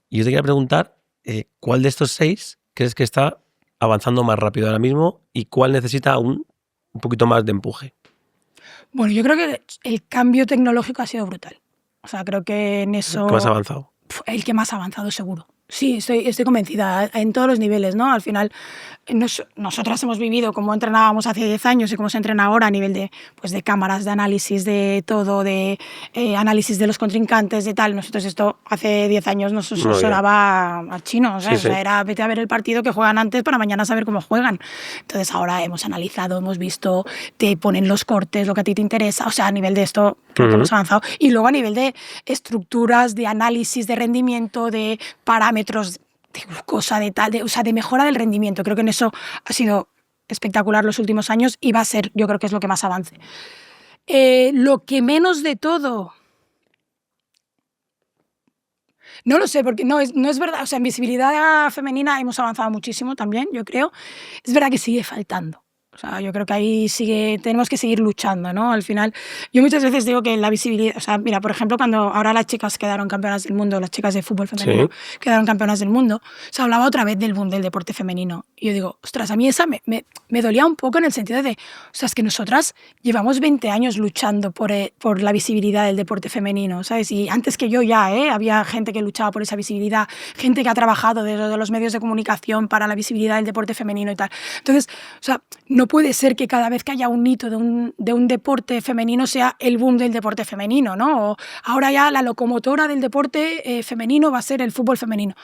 Y yo te quería preguntar, ¿cuál de estos 6 crees que está avanzando más rápido ahora mismo y cuál necesita un poquito más de empuje? Bueno, yo creo que el cambio tecnológico ha sido brutal. O sea, creo que en eso... ¿El que más ha avanzado? El que más ha avanzado, seguro. Sí, estoy convencida, en todos los niveles, ¿no? Al final, nosotras hemos vivido como entrenábamos hace 10 años y cómo se entrena ahora a nivel de cámaras, de análisis, de todo, de análisis de los contrincantes, de tal. Nosotros esto hace 10 años nos sonaba a chino, ¿sabes? Sí, sí. O sea, era vete a ver el partido que juegan antes para mañana saber cómo juegan. Entonces ahora hemos analizado, hemos visto, te ponen los cortes, lo que a ti te interesa. O sea, a nivel de esto creo que hemos avanzado. Y luego a nivel de estructuras, de análisis, de rendimiento, de parámetros, de glucosa, de tal, o sea, de mejora del rendimiento. Creo que en eso ha sido espectacular los últimos años y va a ser, yo creo que es lo que más avance. Lo que menos de todo... No lo sé, porque no es verdad. O sea, en visibilidad femenina hemos avanzado muchísimo también, yo creo. Es verdad que sigue faltando. O sea, yo creo que ahí tenemos que seguir luchando, ¿no? Al final, yo muchas veces digo que la visibilidad... O sea, mira, por ejemplo, cuando ahora las chicas quedaron campeonas del mundo, las chicas de fútbol femenino quedaron campeonas del mundo, se hablaba otra vez del boom del deporte femenino. Y yo digo, ostras, a mí esa me dolía un poco en el sentido de, o sea, es que nosotras llevamos 20 años luchando por la visibilidad del deporte femenino, ¿sabes? Y antes que yo ya, había gente que luchaba por esa visibilidad, gente que ha trabajado desde los medios de comunicación para la visibilidad del deporte femenino y tal. Entonces, o sea, no puede ser que cada vez que haya un hito de un deporte femenino sea el boom del deporte femenino, ¿no? O ahora ya la locomotora del deporte femenino va a ser el fútbol femenino.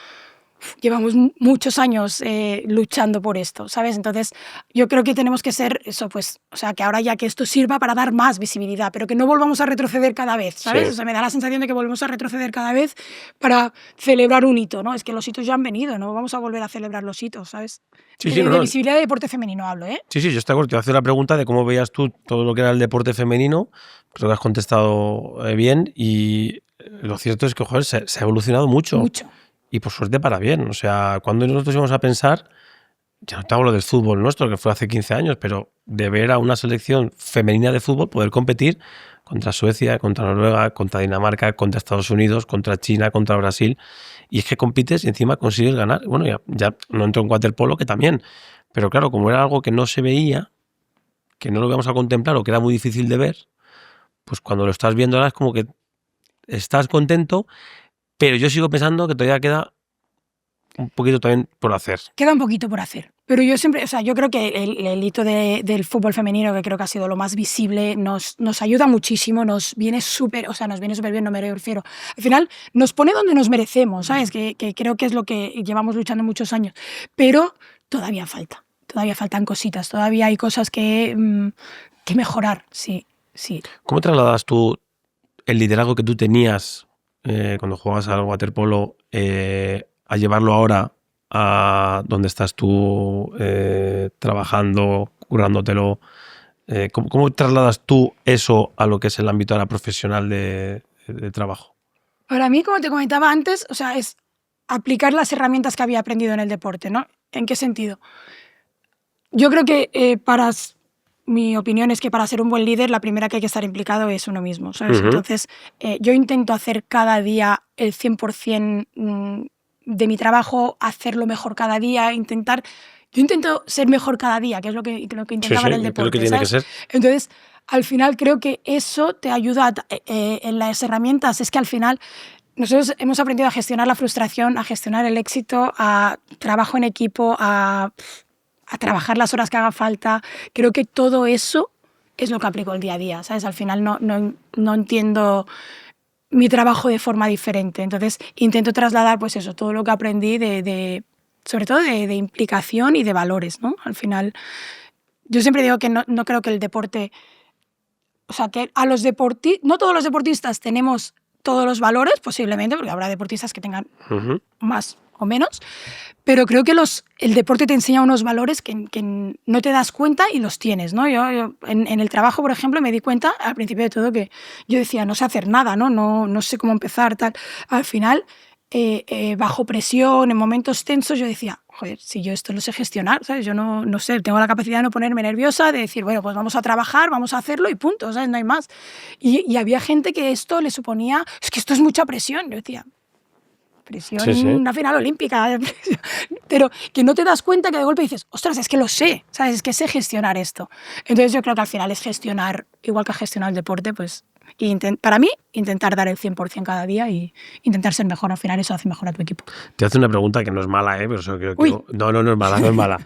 Llevamos muchos años luchando por esto, ¿sabes? Entonces, yo creo que tenemos que ser eso, pues, o sea, que ahora ya que esto sirva para dar más visibilidad, pero que no volvamos a retroceder cada vez, ¿sabes? Sí. O sea, me da la sensación de que volvemos a retroceder cada vez para celebrar un hito, ¿no? Es que los hitos ya han venido, no vamos a volver a celebrar los hitos, ¿sabes? Sí, de visibilidad de deporte femenino hablo, ¿eh? Sí, yo estoy de acuerdo. Te voy a hacer la pregunta de cómo veías tú todo lo que era el deporte femenino. Creo que has contestado bien y lo cierto es que, joder, se ha evolucionado mucho. Mucho. Y por suerte para bien. O sea, cuando nosotros íbamos a pensar, ya no te hablo del fútbol nuestro, que fue hace 15 años, pero de ver a una selección femenina de fútbol poder competir contra Suecia, contra Noruega, contra Dinamarca, contra Estados Unidos, contra China, contra Brasil. Y es que compites y encima consigues ganar. Bueno, ya no entro en waterpolo, que también. Pero claro, como era algo que no se veía, que no lo íbamos a contemplar o que era muy difícil de ver, pues cuando lo estás viendo ahora es como que estás contento. Pero yo sigo pensando que todavía queda un poquito también por hacer. Queda un poquito por hacer. Pero yo siempre, o sea, yo creo que el hito del fútbol femenino, que creo que ha sido lo más visible, nos ayuda muchísimo, nos viene súper bien, no me refiero. Al final nos pone donde nos merecemos, ¿sabes? Que creo que es lo que llevamos luchando muchos años. Pero todavía faltan cositas, todavía hay cosas que mejorar, sí. ¿Cómo trasladas tú el liderazgo que tú tenías cuando jugabas al waterpolo a llevarlo ahora a donde estás tú trabajando, currándotelo? ¿Cómo trasladas tú eso a lo que es el ámbito de la profesional de trabajo? Para mí, como te comentaba antes, o sea, es aplicar las herramientas que había aprendido en el deporte, ¿no? ¿En qué sentido? Yo creo que mi opinión es que para ser un buen líder, la primera que hay que estar implicado es uno mismo, ¿sabes? Entonces, yo intento hacer cada día el 100% de mi trabajo, hacerlo mejor cada día, yo intento ser mejor cada día, que es lo que intentaba en el deporte, es lo que tiene ¿sabes? que ser. Entonces, al final creo que eso te ayuda en las herramientas, es que al final nosotros hemos aprendido a gestionar la frustración, a gestionar el éxito, a trabajo en equipo, a trabajar las horas que haga falta. Creo que todo eso es lo que aplico el día a día, ¿sabes? Al final no entiendo mi trabajo de forma diferente. Entonces intento trasladar pues eso, todo lo que aprendí sobre todo de implicación y de valores, ¿no? Al final yo siempre digo que no creo que el deporte... O sea, que no todos los deportistas tenemos todos los valores, posiblemente, porque habrá deportistas que tengan más o menos, pero creo que el deporte te enseña unos valores que no te das cuenta y los tienes, ¿no? Yo en el trabajo, por ejemplo, me di cuenta al principio de todo que yo decía, no sé hacer nada, no sé cómo empezar, tal. Al final, bajo presión, en momentos tensos, yo decía, joder, si yo esto lo sé gestionar, ¿sabes? Yo no sé, tengo la capacidad de no ponerme nerviosa, de decir, bueno, pues vamos a trabajar, vamos a hacerlo y punto, ¿sabes? No hay más. Y había gente que esto le suponía, es que esto es mucha presión. Yo decía, presión, una final olímpica, pero que no te das cuenta que de golpe dices, ostras, es que lo sé, ¿sabes? Es que sé gestionar esto. Entonces yo creo que al final es gestionar, igual que gestionar el deporte, pues para mí, intentar dar el 100% cada día y intentar ser mejor. Al final eso hace mejor a tu equipo. Te hace una pregunta que no es mala, pero eso creo que... No es mala.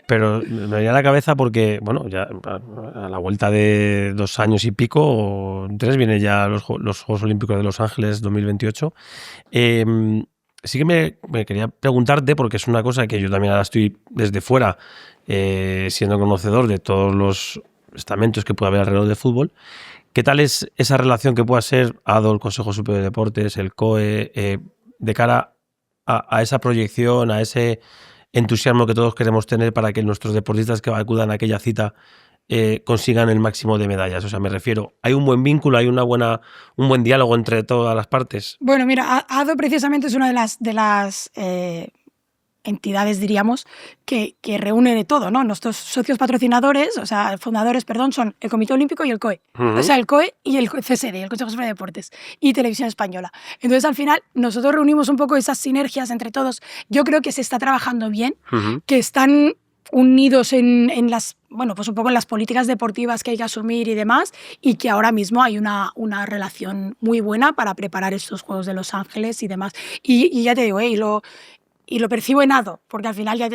Pero me venía a la cabeza porque, bueno, ya a la vuelta de 2 años y pico, o 3, vienen ya los Juegos Olímpicos de Los Ángeles 2028. Sí que me quería preguntarte, porque es una cosa que yo también ahora estoy desde fuera, siendo conocedor de todos los estamentos que puede haber alrededor del fútbol. ¿Qué tal es esa relación que pueda ser ADO, el Consejo Superior de Deportes, el COE, de cara a esa proyección, a ese entusiasmo que todos queremos tener para que nuestros deportistas que acudan a aquella cita consigan el máximo de medallas? O sea, me refiero, ¿hay un buen vínculo, hay un buen diálogo entre todas las partes? Bueno, mira, ADO precisamente es una de las entidades, diríamos, que reúne de todo, ¿no? Nuestros socios patrocinadores, o sea, fundadores, perdón, son el Comité Olímpico y el COE. O sea, el COE y el CSD, el Consejo Superior de Deportes, y Televisión Española. Entonces, al final, nosotros reunimos un poco esas sinergias entre todos. Yo creo que se está trabajando bien, que están unidos en las, bueno, pues un poco en las políticas deportivas que hay que asumir y demás, y que ahora mismo hay una relación muy buena para preparar estos Juegos de Los Ángeles y demás. Y ya te digo, y lo percibo en ADO, porque al final ya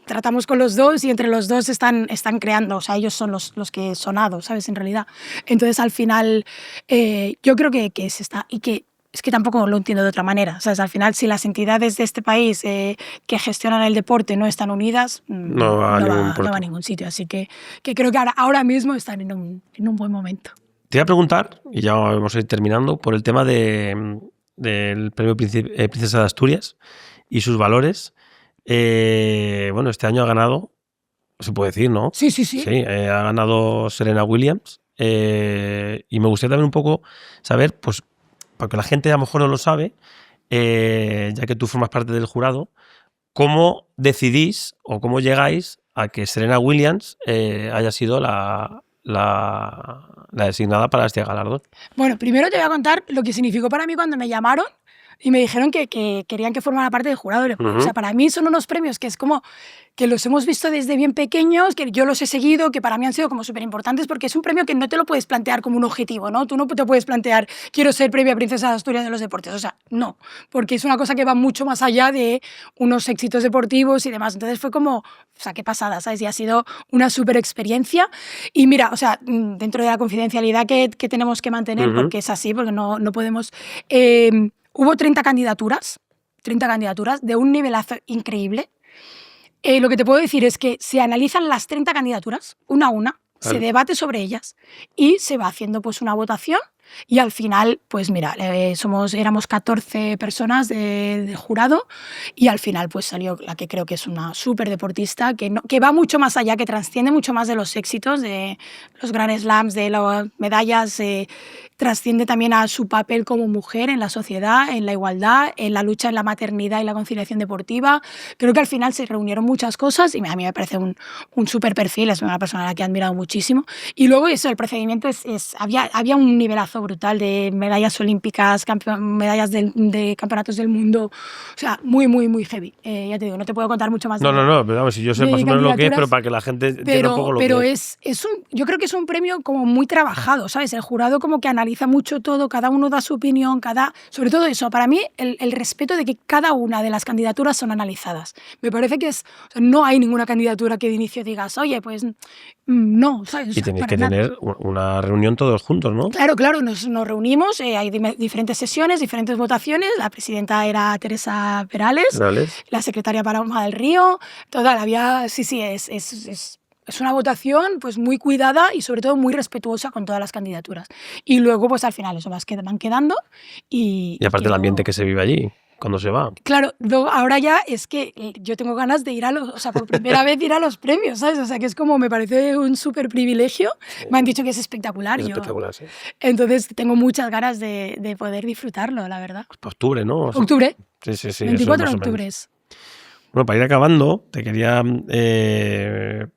tratamos con los dos y entre los dos están creando, o sea, ellos son los que son ADO, ¿sabes? En realidad. Entonces, al final, yo creo que se está... Y que es que tampoco lo entiendo de otra manera, ¿sabes? Al final, si las entidades de este país que gestionan el deporte no están unidas, no va a ningún sitio. Así que creo que ahora mismo están en un buen momento. Te voy a preguntar, y ya vamos a ir terminando, por el tema del Premio Princesa de Asturias y sus valores. Bueno, este año ha ganado, se puede decir, ¿no? Sí. Sí, ha ganado Serena Williams. Y me gustaría también un poco saber, pues, porque la gente a lo mejor no lo sabe, ya que tú formas parte del jurado, ¿cómo decidís o cómo llegáis a que Serena Williams haya sido la designada para este galardón? Bueno, primero te voy a contar lo que significó para mí cuando me llamaron y me dijeron que querían que formara parte del jurado. O sea, para mí son unos premios que es como que los hemos visto desde bien pequeños, que yo los he seguido, que para mí han sido como súper importantes, porque es un premio que no te lo puedes plantear como un objetivo, ¿no? Tú no te puedes plantear, quiero ser premio Princesa de Asturias de los deportes. O sea, no, porque es una cosa que va mucho más allá de unos éxitos deportivos y demás. Entonces fue como, o sea, qué pasada, ¿sabes? Y ha sido una súper experiencia. Y mira, o sea, dentro de la confidencialidad que tenemos que mantener, porque es así, porque no podemos... hubo 30 candidaturas de un nivelazo increíble. Lo que te puedo decir es que se analizan las 30 candidaturas, una a una, se debate sobre ellas y se va haciendo pues una votación Y al final, pues mira, éramos 14 personas de jurado y al final pues salió la que creo que es una súper deportista, que va mucho más allá, que trasciende mucho más de los éxitos, de los Grand Slams, de las medallas, trasciende también a su papel como mujer en la sociedad, en la igualdad, en la lucha en la maternidad y la conciliación deportiva. Creo que al final se reunieron muchas cosas y a mí me parece un súper perfil, es una persona a la que he admirado muchísimo. Y luego eso, el procedimiento había un nivelazo brutal de medallas olímpicas, medallas de campeonatos del mundo, o sea, muy, muy, muy heavy. Ya te digo, no te puedo contar mucho más. No, pero vamos, si yo sé más o menos lo que es, pero para que la gente entienda un poco lo que es. Yo creo que es un premio como muy trabajado, ¿sabes? El jurado como que analiza mucho todo, cada uno da su opinión, sobre todo eso, para mí el respeto de que cada una de las candidaturas son analizadas. Me parece que no hay ninguna candidatura que de inicio digas, oye, pues no, ¿sabes? Y tenéis que tener una reunión todos juntos, ¿no? Claro, nos reunimos, hay diferentes sesiones, diferentes votaciones, la presidenta era Teresa Perales. La secretaria Paloma del Río, es una votación pues muy cuidada y sobre todo muy respetuosa con todas las candidaturas. Y luego pues al final eso van quedando y aparte el ambiente que se vive allí cuando se va. Claro, ahora ya es que yo tengo ganas de ir por primera vez ir a los premios, ¿sabes? O sea, que es como, me parece un súper privilegio. Sí. Me han dicho que es espectacular. Espectacular, sí. Entonces tengo muchas ganas de poder disfrutarlo, la verdad. Pues octubre, ¿no? Octubre. Sí. 24 de octubre. Bueno, para ir acabando, te quería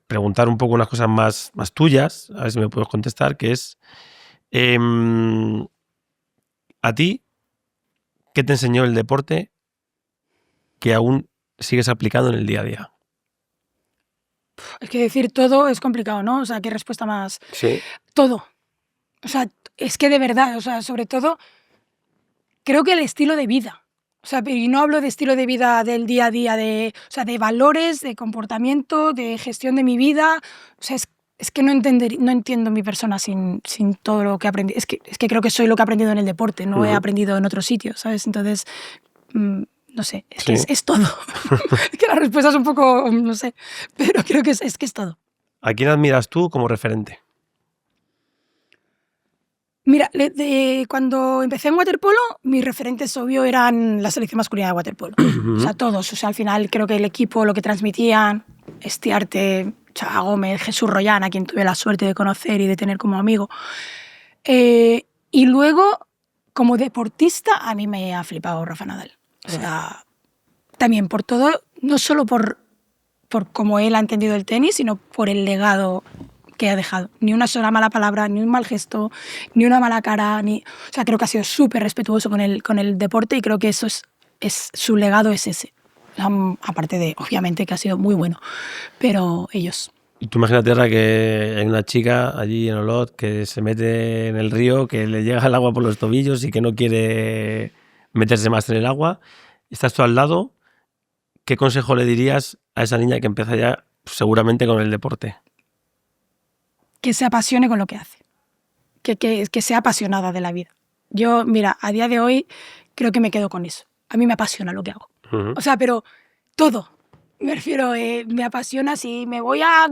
preguntar un poco unas cosas más tuyas, a ver si me puedes contestar, que es, ¿a ti qué te enseñó el deporte que aún sigues aplicando en el día a día? Es que decir todo es complicado, ¿no? O sea, ¿qué respuesta más? Sí. Todo. O sea, es que de verdad, o sea, sobre todo, creo que el estilo de vida. O sea, y no hablo de estilo de vida del día a día, de valores, de comportamiento, de gestión de mi vida. O sea, es que no entiendo mi persona sin todo lo que aprendí. Es que creo que soy lo que he aprendido en el deporte, no he aprendido en otros sitios, ¿sabes? Entonces, no sé, que es todo. Es que la respuesta es un poco, no sé, pero creo que es todo. ¿A quién admiras tú como referente? Mira, cuando empecé en waterpolo, mis referentes obvio eran la selección masculina de waterpolo. O sea, todos. O sea, al final creo que el equipo, lo que transmitían, Estiarte, Chava Gómez, Jesús Royán, a quien tuve la suerte de conocer y de tener como amigo. Y luego, como deportista, a mí me ha flipado Rafa Nadal. O sea, también por todo, no solo por cómo él ha entendido el tenis, sino por el legado que ha dejado. Ni una sola mala palabra, ni un mal gesto, ni una mala cara. O sea, creo que ha sido súper respetuoso con el deporte y creo que eso su legado es ese. Aparte de, obviamente, que ha sido muy bueno. Pero ellos. Y tú imagínate ahora que hay una chica allí en Olot que se mete en el río, que le llega el agua por los tobillos y que no quiere meterse más en el agua. Estás tú al lado. ¿Qué consejo le dirías a esa niña que empieza ya seguramente con el deporte? Que se apasione con lo que hace, que sea apasionada de la vida. Yo, mira, a día de hoy creo que me quedo con eso. A mí me apasiona lo que hago. O sea, pero todo. Me refiero, me apasiona si me voy a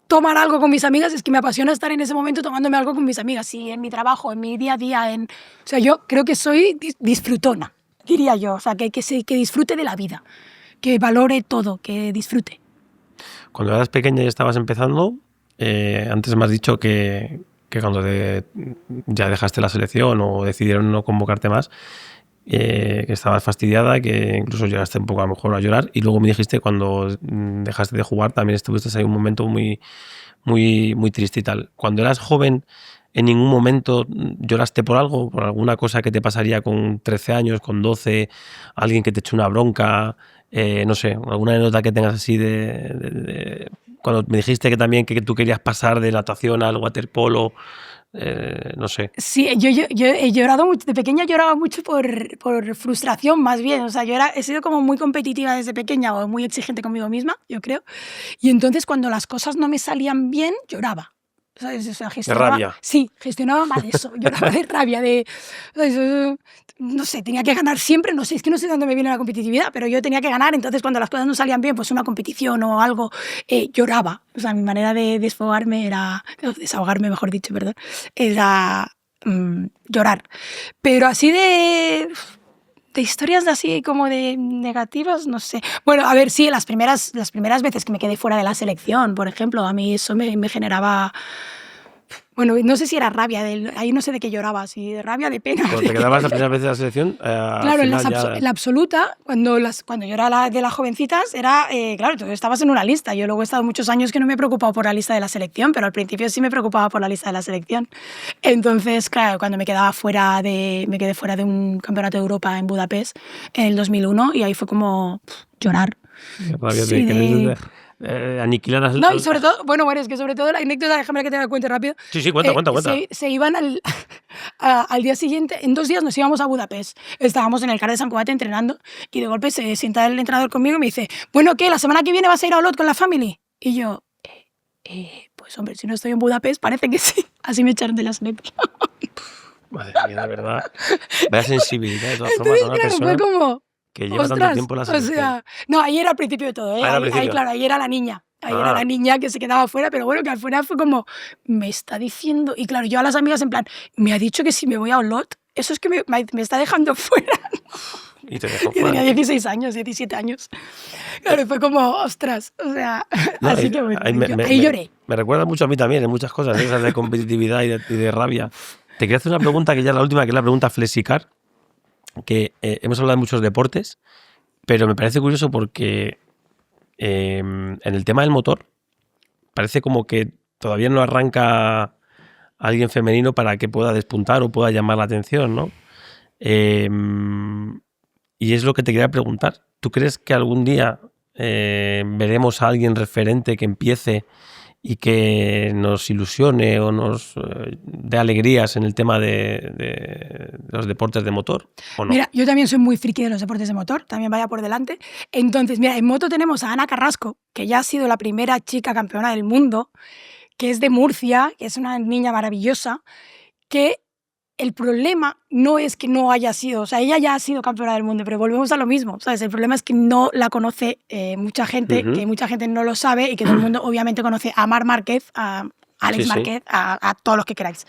tomar algo con mis amigas, es que me apasiona estar en ese momento tomándome algo con mis amigas. Si en mi trabajo, en mi día a día, o sea, yo creo que soy disfrutona, diría yo. O sea, que disfrute de la vida, que valore todo, que disfrute. Cuando eras pequeña y estabas empezando, antes me has dicho que cuando ya dejaste la selección o decidieron no convocarte más, que estabas fastidiada, que incluso llegaste un poco a lo mejor a llorar, y luego me dijiste cuando dejaste de jugar también estuviste ahí un momento muy, muy, muy triste y tal. Cuando eras joven, ¿en ningún momento lloraste por algo? ¿Por alguna cosa que te pasaría con 13 años, con 12? ¿Alguien que te echó una bronca? No sé, alguna anécdota que tengas así cuando me dijiste que también que tú querías pasar de natación al waterpolo, no sé. Sí, yo he llorado mucho, de pequeña lloraba mucho por frustración más bien, o sea, he sido como muy competitiva desde pequeña o muy exigente conmigo misma, yo creo, y entonces cuando las cosas no me salían bien, lloraba. ¿Sabes? O sea, de rabia. Sí, gestionaba mal eso, lloraba de rabia, no sé, tenía que ganar siempre, no sé, es que no sé dónde me viene la competitividad, pero yo tenía que ganar, entonces cuando las cosas no salían bien, pues una competición o algo, lloraba. O sea, mi manera de desahogarme, mejor dicho, perdón, era llorar. Pero así de historias así como de negativas, no sé. Bueno, a ver, sí, las primeras veces que me quedé fuera de la selección, por ejemplo, a mí eso me generaba... Bueno, no sé si era rabia, ahí no sé de qué lloraba, si de rabia, de pena. Cuando te quedabas la primera vez de la selección, claro, en la absoluta, cuando yo era de las jovencitas, era, claro, tú estabas en una lista. Yo luego he estado muchos años que no me he preocupado por la lista de la selección, pero al principio sí me preocupaba por la lista de la selección. Entonces, claro, cuando me quedé fuera de un campeonato de Europa en Budapest en el 2001, y ahí fue como llorar. Rabia de aniquilar No, y sobre todo, bueno, es que sobre todo la anécdota, déjame que te la cuente rápido. Sí, cuenta. Se iban al día siguiente, en 2 días nos íbamos a Budapest. Estábamos en el CAR de Sant Cugat entrenando y de golpe se sienta el entrenador conmigo y me dice, bueno, ¿qué? ¿La semana que viene vas a ir a Olot con la family? Y yo, pues hombre, si no estoy en Budapest, parece que sí. Así me echaron de la selección. Madre mía, la verdad. Vaya sensibilidad de todas Entonces, formas a una persona fue como... que lleva tanto tiempo en la selección. O sea, no, ahí era al principio de todo, ¿eh? Ahí era la niña. Era la niña que se quedaba afuera, pero bueno, que al final fue como, me está diciendo... Y claro, yo a las amigas en plan, me ha dicho que si me voy a Olot, eso es que me está dejando fuera. Y te dejó fuera. Tenía 16 años, 17 años. Claro, fue como, ostras, o sea, no, así que bueno, ahí lloré. Me recuerda mucho a mí también en muchas cosas, esas de competitividad y de rabia. Te quería hacer una pregunta que ya es la última, que es la pregunta Flexicar, que hemos hablado de muchos deportes, pero me parece curioso porque en el tema del motor parece como que todavía no arranca alguien femenino para que pueda despuntar o pueda llamar la atención, ¿no? Y es lo que te quería preguntar. ¿Tú crees que algún día veremos a alguien referente que empiece y que nos ilusione o nos dé alegrías en el tema de los deportes de motor, ¿o no? Mira, yo también soy muy friki de los deportes de motor, también vaya por delante. Entonces, mira, en moto tenemos a Ana Carrasco, que ya ha sido la primera chica campeona del mundo, que es de Murcia, que es una niña maravillosa, que el problema no es que no haya sido, o sea, ella ya ha sido campeona del mundo, pero volvemos a lo mismo, ¿sabes? El problema es que no la conoce mucha gente, que mucha gente no lo sabe y que todo el mundo obviamente conoce a Marc Márquez, a Alex Márquez, a todos los que queráis.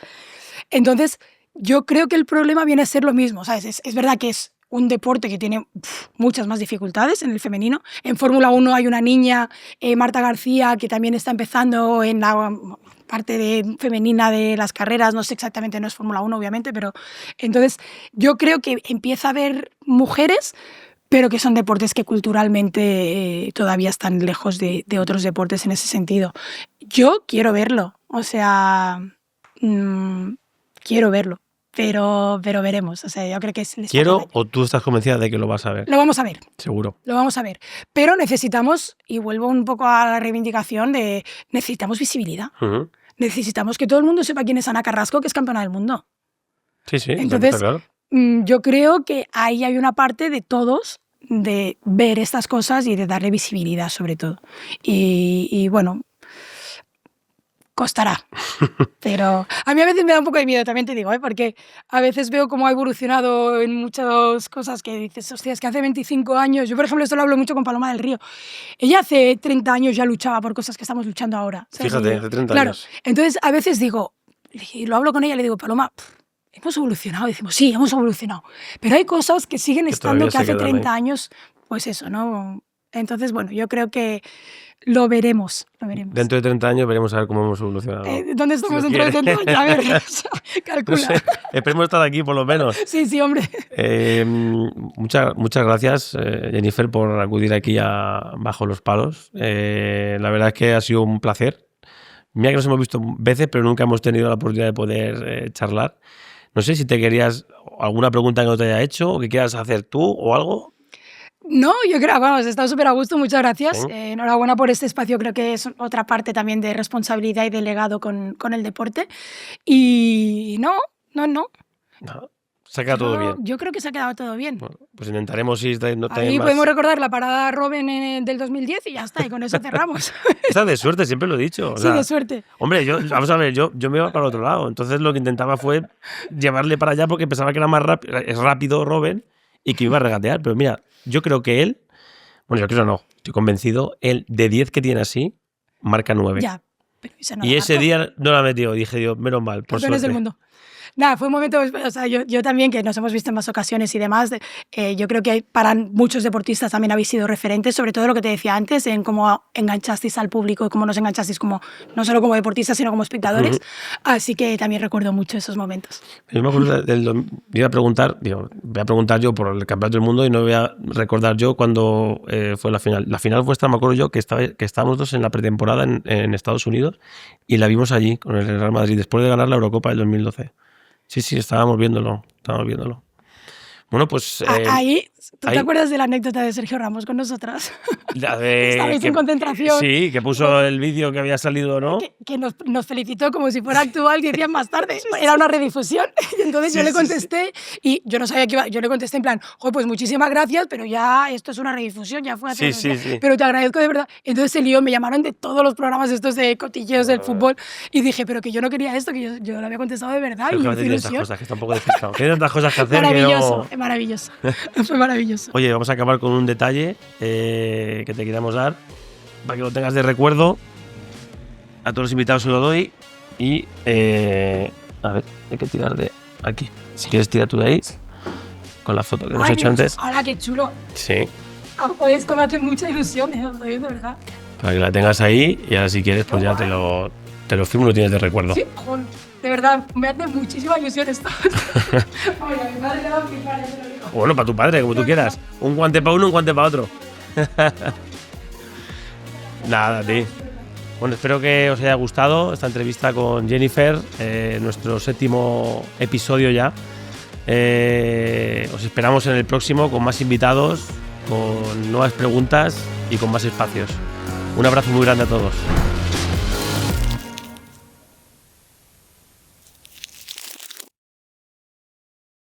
Entonces, yo creo que el problema viene a ser lo mismo, ¿sabes? Es verdad que es un deporte que tiene muchas más dificultades en el femenino. En Fórmula 1 hay una niña, Marta García, que también está empezando en la parte femenina de las carreras, no sé exactamente, no es Fórmula 1 obviamente, pero entonces yo creo que empieza a haber mujeres, pero que son deportes que culturalmente todavía están lejos de otros deportes en ese sentido. Yo quiero verlo, o sea, quiero verlo. Pero veremos, o sea, yo creo que es... ¿Quiero o tú estás convencida de que lo vas a ver? Lo vamos a ver. Seguro. Lo vamos a ver. Pero necesitamos, y vuelvo un poco a la reivindicación, necesitamos visibilidad. Necesitamos que todo el mundo sepa quién es Ana Carrasco, que es campeona del mundo. Sí, entonces, claro. Yo creo que ahí hay una parte de todos de ver estas cosas y de darle visibilidad sobre todo. Y bueno... costará, pero a mí a veces me da un poco de miedo, también te digo, porque a veces veo cómo ha evolucionado en muchas cosas que dices, hostia, es que hace 25 años, yo por ejemplo esto lo hablo mucho con Paloma del Río, ella hace 30 años ya luchaba por cosas que estamos luchando ahora. ¿Sabes? Fíjate, hace 30 claro, años. Entonces a veces digo, y lo hablo con ella, le digo, Paloma, hemos evolucionado, decimos, sí, hemos evolucionado, pero hay cosas que siguen estando que hace 30 años, pues eso, ¿no? Entonces, bueno, yo creo que lo veremos. Dentro de 30 años veremos a ver cómo hemos evolucionado. ¿Dónde estamos dentro de 30 años? A ver, calcula. No sé, esperemos estar aquí por lo menos. Sí, hombre. Muchas gracias, Jennifer, por acudir aquí a Bajo los Palos. La verdad es que ha sido un placer. Mira que nos hemos visto veces, pero nunca hemos tenido la oportunidad de poder charlar. No sé si te querías alguna pregunta que no te haya hecho o que quieras hacer tú o algo. No, yo creo, vamos, he estado súper a gusto, muchas gracias. Enhorabuena por este espacio, creo que es otra parte también de responsabilidad y de legado con el deporte. Y no. Se ha quedado todo bien. Yo creo que se ha quedado todo bien. Bueno, pues intentaremos ir... Ahí podemos recordar la parada Robben del 2010 y ya está, y con eso cerramos. Esta de suerte, siempre lo he dicho. Sí, de suerte. Hombre, vamos a ver, yo me iba para el otro lado, entonces lo que intentaba fue llevarle para allá porque pensaba que era más rápido, es rápido Robben y que iba a regatear, pero mira, yo creo que él, bueno, yo creo no, estoy convencido, él de 10 que tiene así, marca 9. Ya, pero esa no y ese día no la metió, dije yo, menos mal, por Campeones suerte. del mundo. Nada, fue un momento, o sea, yo también, que nos hemos visto en más ocasiones y demás, yo creo que para muchos deportistas también habéis sido referentes, sobre todo lo que te decía antes, en cómo enganchasteis al público y cómo nos enganchasteis como, no solo como deportistas, sino como espectadores. Así que también recuerdo mucho esos momentos. Yo me acuerdo voy a preguntar yo por el Campeonato del Mundo y no voy a recordar yo cuándo fue la final. La final vuestra, me acuerdo yo, que estábamos dos en la pretemporada en Estados Unidos y la vimos allí con el Real Madrid, después de ganar la Eurocopa del 2012. Sí, estábamos viéndolo. Bueno, pues... ahí, ¿tú te acuerdas de la anécdota de Sergio Ramos con nosotras? Estabais en concentración. Sí, que puso el vídeo que había salido, ¿no? Que nos felicitó como si fuera actual 10 días más tarde. Era una redifusión. Y entonces yo le contesté y yo no sabía qué iba. Yo le contesté en plan, pues muchísimas gracias, pero ya esto es una redifusión, ya fue hace sí. Pero te agradezco de verdad. Entonces se lió, me llamaron de todos los programas estos de cotilleos del fútbol y dije, pero que yo no quería esto, que yo lo había contestado de verdad. Pero y que me esas cosas, que está un poco despistado. Tiene tantas cosas que hacer maravilloso, que no... Maravilloso. Fue maravilloso. Oye, vamos a acabar con un detalle que te queríamos dar para que lo tengas de recuerdo. A todos los invitados se lo doy y a ver, hay que tirar de aquí. Si quieres tirar tú de ahí con la foto que hemos hecho antes. ¡Hala, qué chulo! Sí. Esto me hace mucha ilusión, de verdad. Para que la tengas ahí y ahora si quieres pues ya te lo firmo y lo tienes de recuerdo. Sí, de verdad, me hace muchísima ilusión esto. Oye, a mi madre le va a flipar, ya te lo digo. Bueno, para tu padre, como tú quieras. Un guante para uno, un guante para otro. Nada, tío. Bueno, espero que os haya gustado esta entrevista con Jennifer, nuestro 7º episodio ya. Os esperamos en el próximo con más invitados, con nuevas preguntas y con más espacios. Un abrazo muy grande a todos.